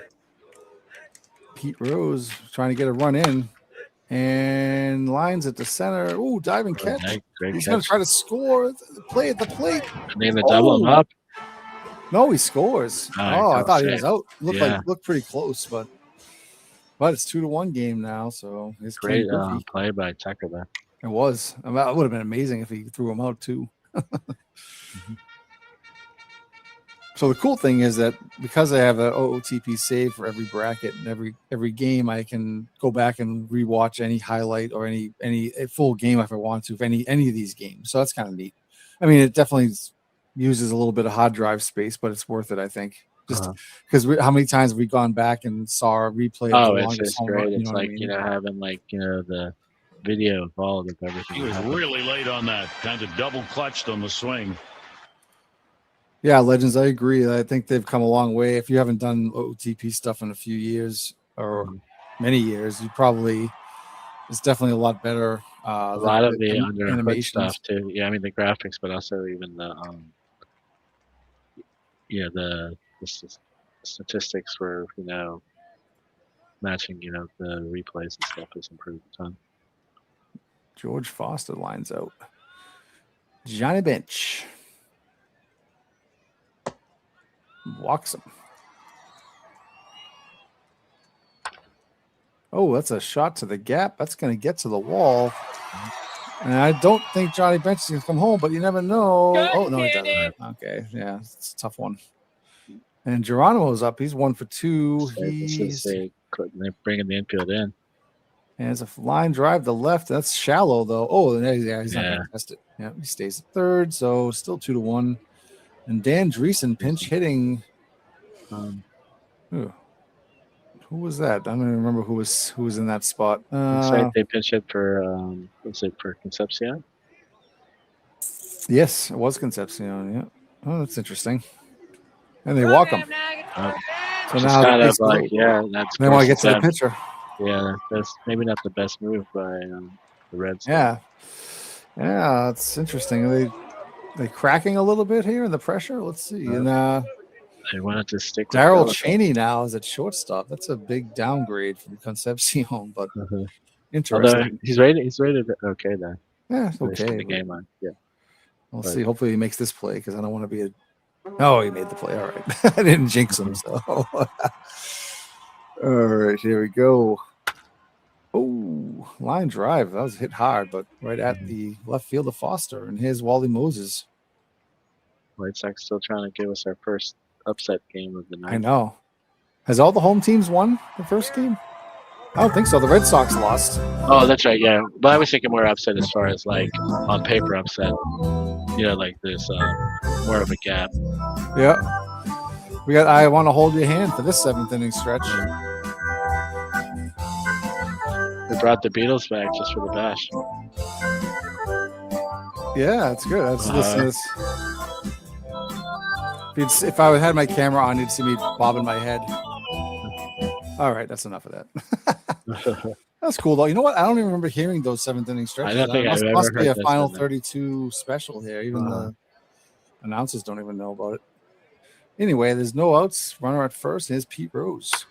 Pete Rose trying to get a run in. And lines at the center. Ooh, diving catch. Great He's catch. going to try to score. Play at the plate. They're going to double him up. No, he scores. I thought he was out. Looked pretty close, but it's 2-1 game now. So it's great play by Tucker there. It was. It would have been amazing if he threw him out too. So the cool thing is that because I have an OOTP save for every bracket and every game, I can go back and rewatch any highlight or any full game if I want to, if any of these games. So that's kind of neat. I mean, it definitely uses a little bit of hard drive space, but it's worth it, I think. Just because how many times have we gone back and saw a replay of the longest home run? It's like, having the video of all of everything. He was really late on that. Kind of double clutched on the swing. Yeah, Legends, I agree. I think they've come a long way. If you haven't done OTP stuff in a few years or many years, it's definitely a lot better. A lot of the under stuff too. Yeah, I mean the graphics, but also even the statistics for matching the replays and stuff has improved a ton. George Foster lines out. Johnny Bench walks him. Oh, that's a shot to the gap. That's going to get to the wall. And I don't think Johnny Bench is going to come home, but you never know. Oh, no, he doesn't. Okay, yeah, it's a tough one. And Geronimo's up. He's 1 for 2. They're bringing the infield in. And it's a line drive to left. That's shallow, though. Oh, yeah, he's not going to test it. Yeah, he stays at third, so still 2-1. And Dan Dreesen pinch hitting. Who was that? I don't even remember who was in that spot. Looks like they pinch hit for for Concepcion? Yes, it was Concepcion. Yeah. Oh, that's interesting. And they walk him. So now kind of like, that's they want to get to the pitcher. Yeah, that's maybe not the best move by the Reds. Yeah, it's interesting. Are they cracking a little bit here in the pressure? Let's see. And they wanted to stick with Darryl Cheney now is at shortstop. That's a big downgrade from Concepcion, but interesting. Although he's rated okay then. Yeah, okay. The game on. Yeah. We'll see. Hopefully he makes this play because I don't want to be he made the play. All right. I didn't jinx him. So all right, here we go. Oh, line drive. That was hit hard, but right at the left field of Foster. And here's Wally Moses. White Sox still trying to give us our first upset game of the night. I know. Has all the home teams won the first game? I don't think so. The Red Sox lost. Oh, that's right. Yeah. But I was thinking more upset as far as like on paper upset. Like there's more of a gap. Yeah. I want to hold your hand for this 7th inning stretch. They brought the Beatles back just for the bash. Yeah, that's good. If I had my camera on, you'd see me bobbing my head. All right, that's enough of that. That's cool, though. You know what? I don't even remember hearing those 7th inning stretches. I don't think I've ever must be a heard final 32 special here. Even the announcers don't even know about it. Anyway, there's no outs. Runner at first. Here's Pete Rose.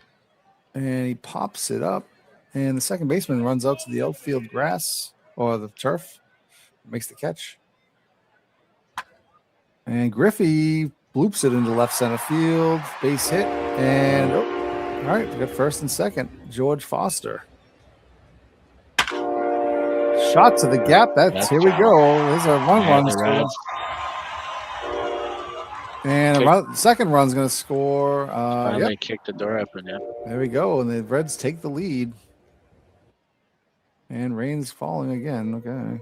And he pops it up. And the second baseman runs out to the outfield grass or the turf. Makes the catch. And Griffey bloops it into left center field. Base hit. And all right, we got first and second. George Foster. Shot to the gap. Here we go. There's a run score. And the second run's going to score. They kicked the door open. Yeah. There we go. And the Reds take the lead. And rain's falling again. Okay.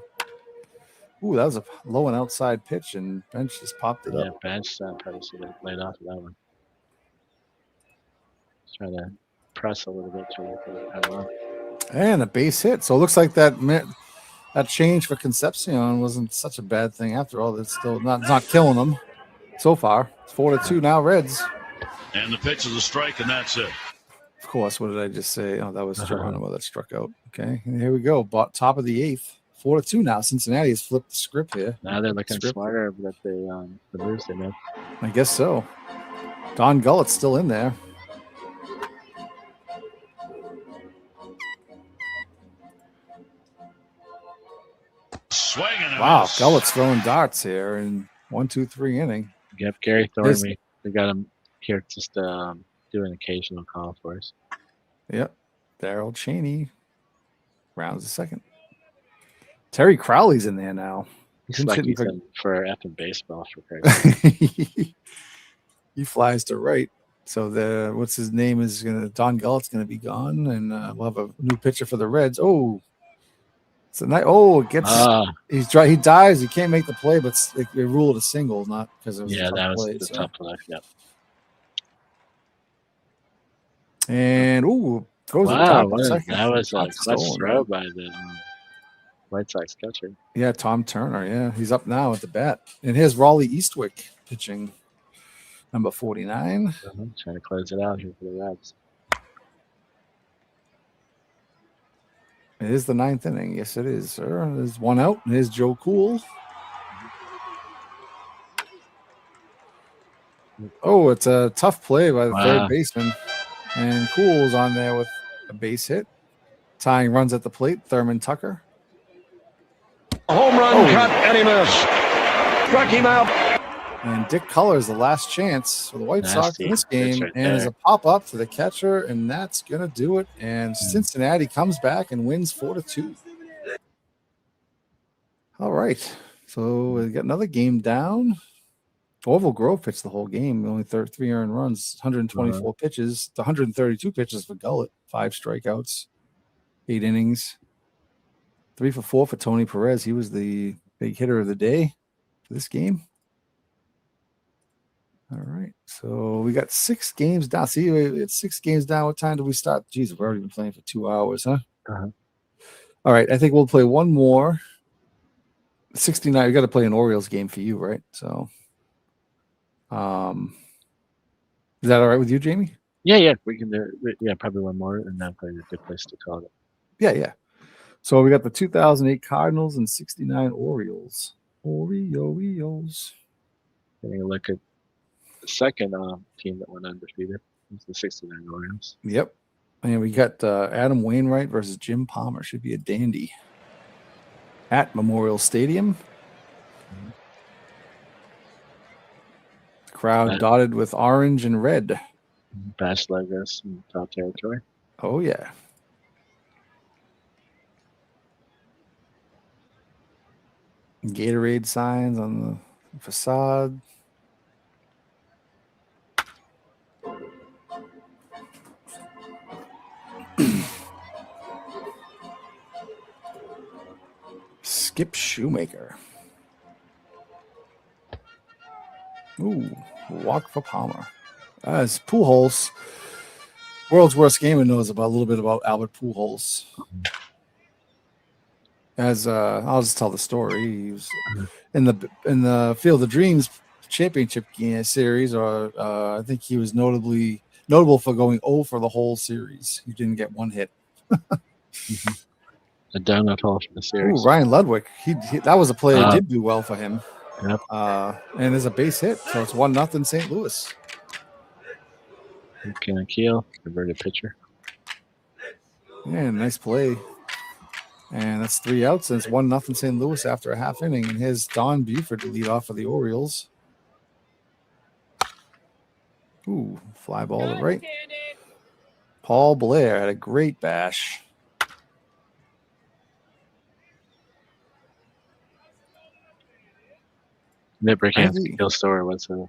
Ooh, that was a low and outside pitch, and Bench just popped it Yeah, up. bench probably should have laid off of that one. Trying to press a little bit to look at it come on. And a base hit. So it looks like that change for Concepcion wasn't such a bad thing after all. It's still not killing them so far. It's 4-2 now, Reds. And the pitch is a strike, and that's it. Of course, what did I just say? Oh, that was Geronimo that struck out. Okay, and here we go. Top of the 8th. 4-2 now. Cincinnati has flipped the script here. Now they're looking smarter with the moves they made. I guess so. Don Gullett's still in there. Swinging. Wow, Gullett's throwing darts here in 1, 2, 3 inning. Yep, Gary Thornby. We got him here just do an occasional call for us. Yep. Darryl Cheney rounds the second. Terry Crowley's in there now. He's like he's in for effing baseball for Christ's sake. He flies to right. So what's his name is Don Gullett's gonna be gone, and we'll have a new pitcher for the Reds. Oh, it's a night. Oh, it gets he dives. He can't make the play, but they rule it a single, not because it was a tough play. The tough play. Yep. And goes wow, that was a clutch throw by the White Sox catcher. Yeah, Tom Turner. Yeah, he's up now at the bat. And here's Raleigh Eastwick pitching, number 49. Trying to close it out here for the Reds. It is the 9th inning. Yes, it is, sir. There's one out. And here's Joe Cool. Oh, it's a tough play by the third baseman. And Cool's on there with a base hit. Tying runs at the plate, Thurman Tucker. A home run cut, and he missed. Struck him out. And Dick Culler's the last chance for the White Sox in this game. Right and there's a pop-up to the catcher, and that's going to do it. And Cincinnati comes back and wins 4-2. All right. So we got another game down. Orville Grove pitched the whole game. Only 3 earned runs, 124 pitches, 132 pitches for Gullett, 5 strikeouts, 8 innings. 3 for 4 for Tony Perez. He was the big hitter of the day for this game. All right. So we got 6 games down. See, it's 6 games down. What time do we start? Jeez, we've already been playing for 2 hours, huh? All right. I think we'll play one more. 69. We got to play an Orioles game for you, right? So, is that all right with you, Jamie? Yeah. We can do it. Yeah, probably one more, and that's probably a good place to call it. Yeah. So we got the 2008 Cardinals and 69 Orioles. Orioles. Taking a look at the second team that went undefeated. It's the 69 Orioles. Yep. And we got Adam Wainwright versus Jim Palmer. Should be a dandy. At Memorial Stadium. The crowd dotted with orange and red. Bash logos in foul territory. Oh, yeah. Gatorade signs on the facade. Skip Shoemaker. Ooh, walk for Palmer. It's Pujols. World's Worst Gamer knows a little bit about Albert Pujols. As I'll just tell the story. He was in the Field of Dreams championship series, or I think he was notable for going 0 for the whole series. He didn't get one hit. A donut hole for the series. Ooh, Ryan Ludwig. He that was a play that did do well for him. Yep. And there's a base hit, so it's 1-0 St. Louis. Kenna Keel, converted pitcher. Yeah, nice play. And that's 3 outs, and it's 1-0 St. Louis after a half inning. And here's Don Buford to lead off for the Orioles. Ooh, fly ball to right. Paul Blair had a great bash. Nick Brickham's Kill story. What's a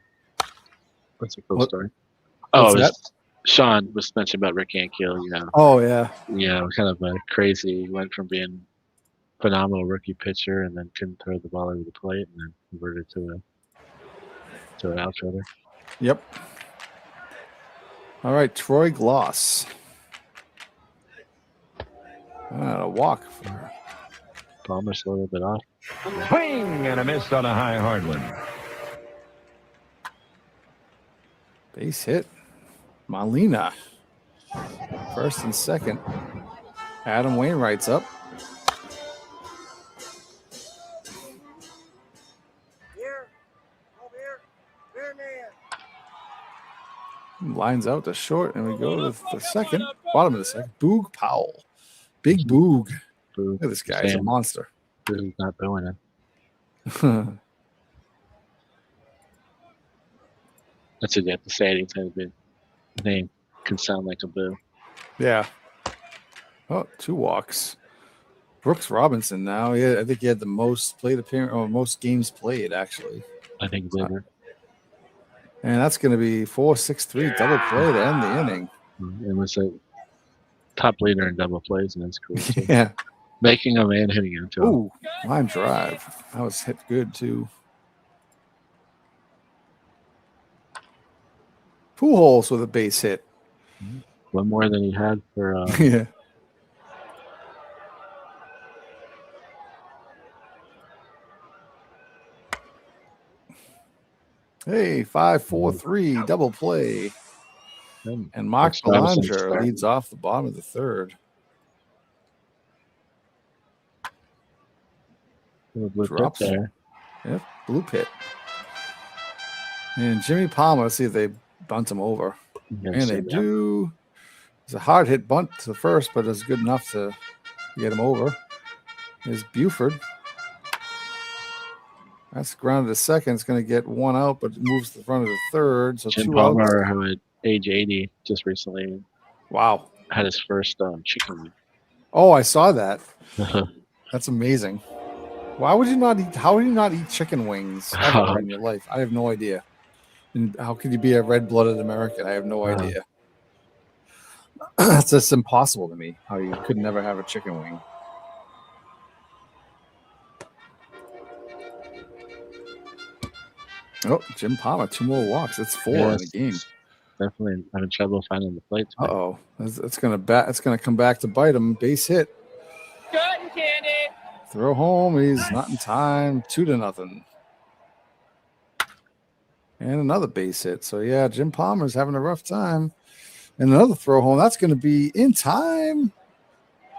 cool story? Oh, Sean was mentioning about Rick Ankiel. Oh yeah. Kind of a crazy. He went from being phenomenal rookie pitcher and then couldn't throw the ball over the plate and then converted to an outfielder. Yep. All right, Troy Gloss. A walk. Palmer's a little bit off. Swing and a miss on a high hard one. Base hit. Molina. First and second. Adam Wainwright's up. Lines out to short, and we go to the second. Bottom of the second. Boog Powell. Big Boog. Look at this guy. He's a monster. He's not doing it. That's what you have to say. Anytime the name can sound like a boo. Yeah. Oh, 2 walks. Brooks Robinson now. Yeah, I think he had the most played appearance or most games played, actually. I think he did. And that's going to be 4-6-3 double play to end the inning. It was a top leader in double plays, and that's cool. Too. Yeah. Making a man hitting him too. Ooh, line drive. That was hit good, too. Pujols with a base hit. One more than he had for. Yeah. Hey, 5-4-3 double play. And Mark Belanger leads off the bottom of the third. Blue drops there. Yep, blue pit. And Jimmy Palmer, let's see if they bunt him over. And they do. It's a hard hit bunt to the first, but it's good enough to get him over. There's Buford. That's grounded to second. It's going to get 1 out, but it moves to the front of the third. So Jim 2 Palmer, outs. who at age 80 just recently had his first chicken wing. Oh, I saw that. That's amazing. Why would you not eat? How would you not eat chicken wings ever in your life? I have no idea. And how could you be a red-blooded American? I have no idea. It's just impossible to me how you could never have a chicken wing. Oh, Jim Palmer, 2 more walks. That's 4 in the game. Definitely having trouble finding the plate. Uh-oh. It's gonna come back to bite him. Base hit. Cotton candy. Throw home. He's not in time. 2-0. And another base hit. So yeah, Jim Palmer's having a rough time. And another throw home. That's going to be in time.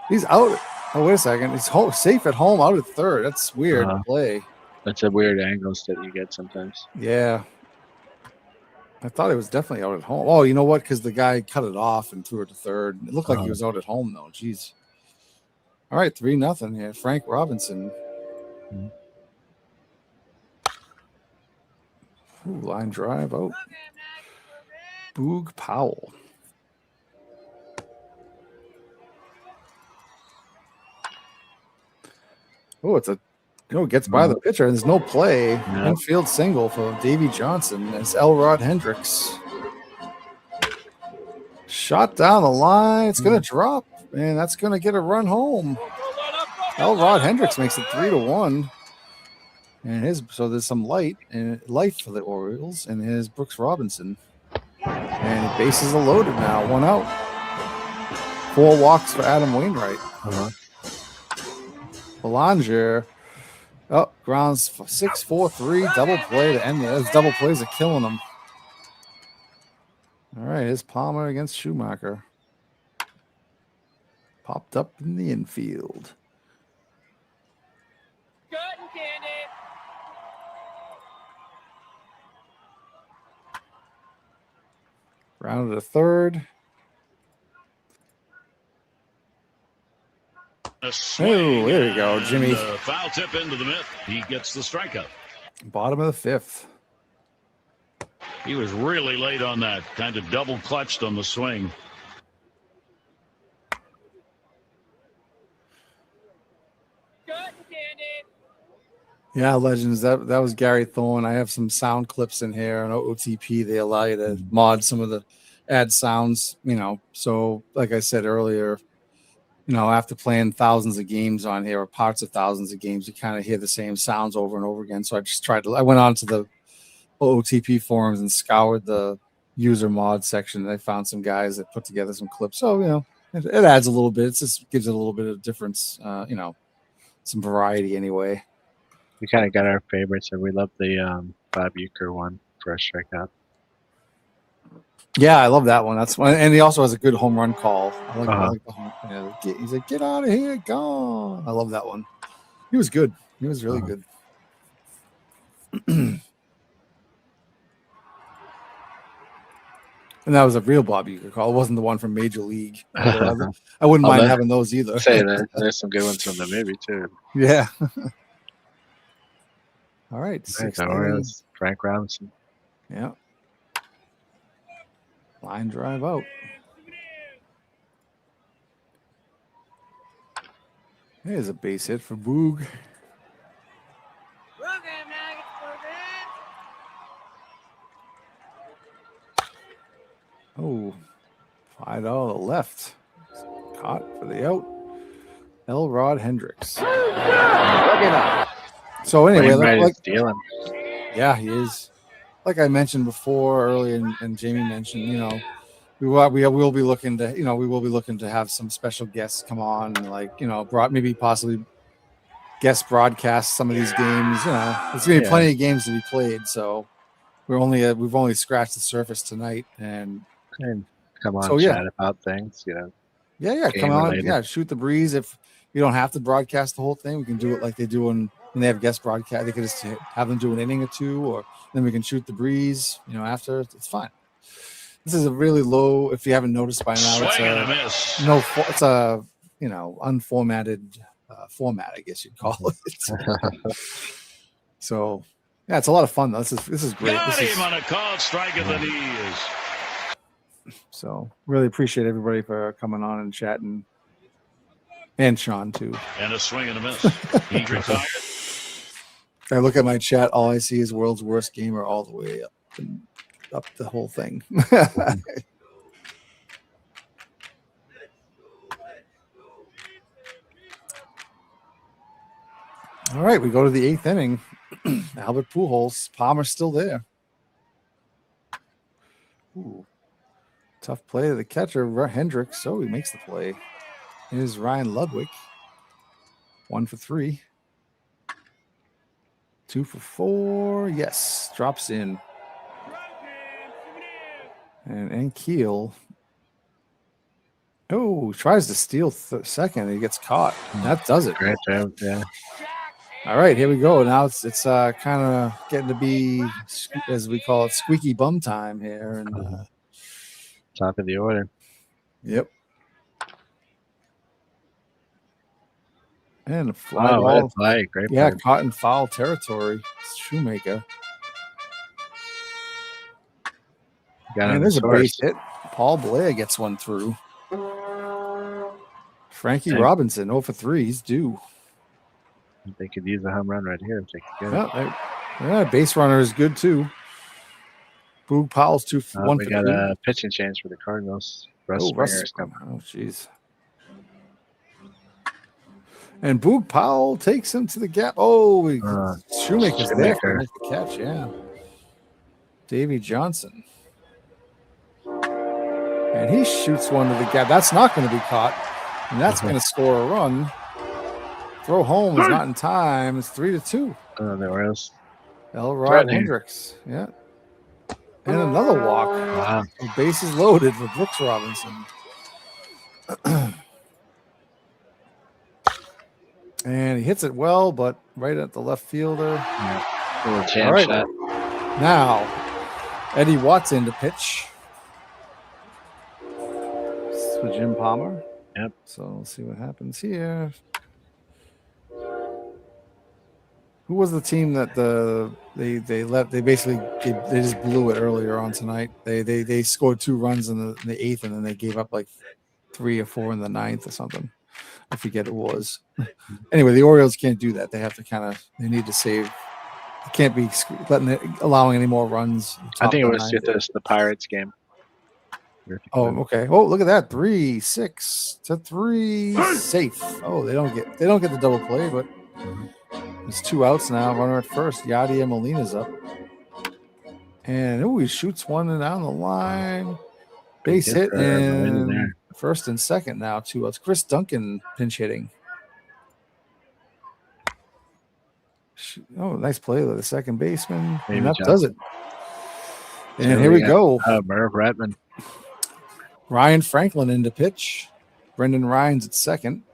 He's out. Oh, wait a second. He's safe at home, out at third. That's weird play. That's a weird angles that you get sometimes. Yeah. I thought he was definitely out at home. Oh, you know what? Because the guy cut it off and threw it to third. It looked like he was out at home, though. Jeez. All right, 3-0 here. Frank Robinson. Ooh, line drive out. Boog Powell. Oh, gets by the pitcher. There's no play. Infield single for Davey Johnson. It's Elrod Hendricks. Shot down the line. It's going to drop, and that's going to get a run home. Elrod Hendricks makes it 3-1. And so there's some life for the Orioles, and here's Brooks Robinson. And bases are loaded now. 1 out. 4 walks for Adam Wainwright. Belanger. Oh, grounds 6-4-3 double play to end it. Those double plays are killing them. All right, here's Palmer against Schumacher. Popped up in the infield. Cotton candy. Rounded to third. Oh, there we go, Jimmy. Foul tip into the mitt. He gets the strikeout. Bottom of the 5th. He was really late on that. Kind of double clutched on the swing. Cotton candy. Yeah, legends. That was Gary Thorne. I have some sound clips in here on OTP. They allow you to mod some of the add sounds, So like I said earlier, after playing thousands of games on here or parts of thousands of games, you kind of hear the same sounds over and over again. So I just I went on to the OOTP forums and scoured the user mod section. And I found some guys that put together some clips. So, it adds a little bit. It just gives it a little bit of difference, some variety anyway. We kind of got our favorites, and we love the Bob Uecker one for a strikeout. Yeah, I love that one. That's one, and he also has a good home run call. I like the home. He's like, "Get out of here, gone." I love that one. He was good. He was really good. And that was a real Bob Uecker call. It wasn't the one from Major League. I wouldn't mind having those either. Say that there's some good ones from the movie too. Yeah. All right. Orioles, Frank Robinson. Yeah. Line drive out. There's a base hit for Boog. Oh, fly to the left. Caught for the out. Elrod Hendricks. So anyway, yeah, he is. Like I mentioned before earlier, and Jamie mentioned, we will be looking to have some special guests come on and possibly guest broadcast some of these games. There's gonna be plenty of games to be played, so we've only scratched the surface tonight and come on, chat about things, come on, shoot the breeze. If you don't have to broadcast the whole thing, we can do it like they do when they have guest broadcast. They could just have them do an inning or two, or then we can shoot the breeze, after. It's fine. This is a really low, if you haven't noticed by now, it's a unformatted format, I guess you'd call it. So yeah, it's a lot of fun though. This is great. Got him on a called strike of the knees. So really appreciate everybody for coming on and chatting. And Sean too. And a swing and a miss. He retired. I look at my chat, all I see is world's worst gamer all the way up the whole thing. All right, we go to the 8th inning. Albert Pujols. Palmer's still there. Ooh. Tough play to the catcher, Hendricks. So he makes the play. Here's Ryan Ludwig. 1 for 3. 2 for 4. Yes, drops in. And Keel. Oh, tries to steal second. He gets caught. That does it. Great job, yeah. All right, here we go. Now it's kind of getting to be, as we call it, squeaky bum time here. And top of the order. Yep. And a fly ball. Fly. Great yeah, play. Caught in foul territory. Shoemaker. And there's a base hit. Paul Blair gets one through. Frankie Robinson, 0 for 3. He's due. They could use a home run right here if they could get it. Yeah, base runner is good too. Boog Powell's 1 for 3. We got a pitching change for the Cardinals. Russ Springer is coming. Oh, jeez. And Boog Powell takes him to the gap. Oh, Shoemaker's there for the catch. Yeah. Davey Johnson. And he shoots one to the gap. That's not going to be caught. And that's going to score a run. Throw home is not in time. It's 3-2. The Orioles. Elrod Hendricks. Yeah. And another walk. Wow. Bases loaded for Brooks Robinson. And he hits it well, but right at the left fielder. Yeah. Little jam All right. shot. Now, Eddie Watson to pitch. This is for Jim Palmer. Yep. So let's see what happens here. Who was the team that they just blew it earlier on tonight? They scored 2 runs in the 8th, and then they gave up like 3 or 4 in the 9th or something. I forget it was. Anyway, the Orioles can't do that. They have to they need to save. They can't be allowing any more runs. I think it was just the Pirates game. Oh, okay. Oh, look at that. 3-6 to 3 safe. Oh, they don't get the double play, but there's 2 outs now. Runner at first. Yadier Molina's up. And he shoots one down the line. Base hit and first and second now. 2 outs. Chris Duncan pinch hitting. Oh, nice play with the second baseman. And that does it. And here we go. Merv Redmond. Ryan Franklin into pitch. Brendan Ryan's at second.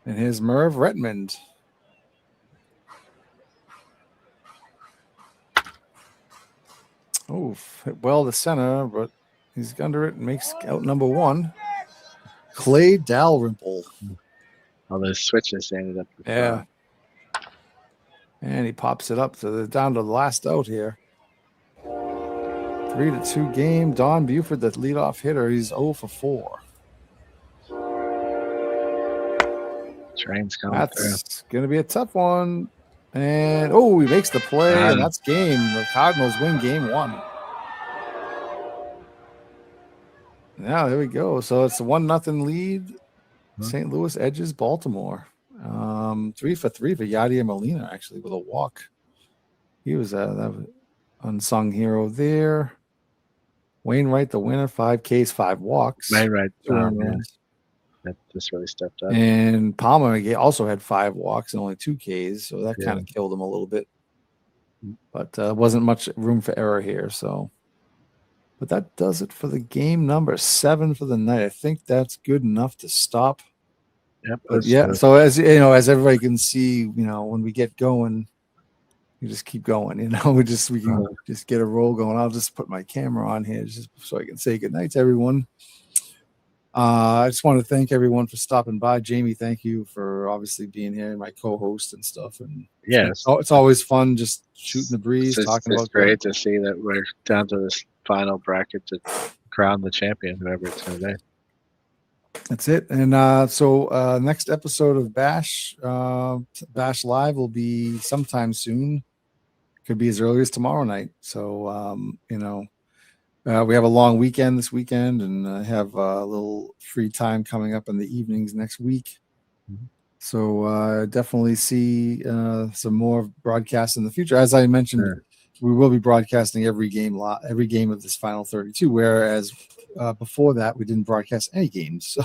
And here's Merv Redmond. Oh, hit well to center, but he's under it and makes out number 1. Clay Dalrymple. All those switches ended up. Yeah. And he pops it up down to the last out here. 3-2 game. Don Buford, the leadoff hitter. He's 0 for 4. Train's coming That's going to be a tough one. And, he makes the play, and that's game. The Cardinals win game 1. Now, there we go. So it's a 1-0 lead. St. Louis edges Baltimore. 3 for 3 for Yadier Molina, actually, with a walk. He was that unsung hero there. Wainwright, the winner, 5 Ks, 5 walks. Wainwright, that just really stepped up. And Palmer also had 5 walks and only 2 Ks, so that kind of killed him a little bit. But wasn't much room for error here. So, but that does it for the game number 7 for the night. I think that's good enough to stop. Yep. Yeah. So as you know, as everybody can see, when we get going, you just keep going. We can just get a roll going. I'll just put my camera on here just so I can say good night to everyone. I just want to thank everyone for stopping by. Jamie, thank you for obviously being here, my co-host and stuff. And it's always fun just shooting the breeze, talking about. It's great to see that we're down to this final bracket to crown the champion, whoever it's going to be. That's it. And so next episode of Bash Live will be sometime soon. Could be as early as tomorrow night. So, we have a long weekend this weekend and have a little free time coming up in the evenings next week. So definitely see some more broadcasts in the future. As I mentioned, we will be broadcasting every game of this final 32, whereas before that, we didn't broadcast any games.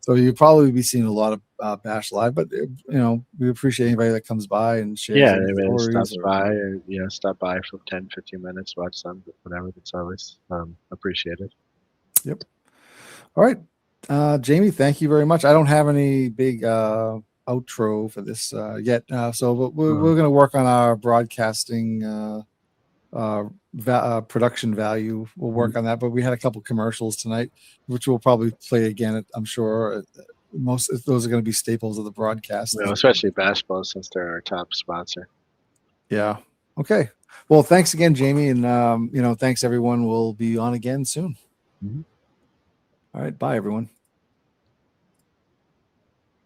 So you'll probably be seeing a lot of Bash Live, but we appreciate anybody that comes by and shares. Yeah, stop by for 10, 15 minutes, watch some, whatever. It's always appreciated. Yep. All right. Jamie, thank you very much. I don't have any big outro for this yet. But we're going to work on our broadcasting production value. We'll work on that, but we had a couple commercials tonight, which we'll probably play again. I'm sure most of those are going to be staples of the broadcast. Especially basketball, since they're our top sponsor. Yeah. Okay. Well, thanks again, Jamie, and thanks everyone. We'll be on again soon. All right. Bye, everyone.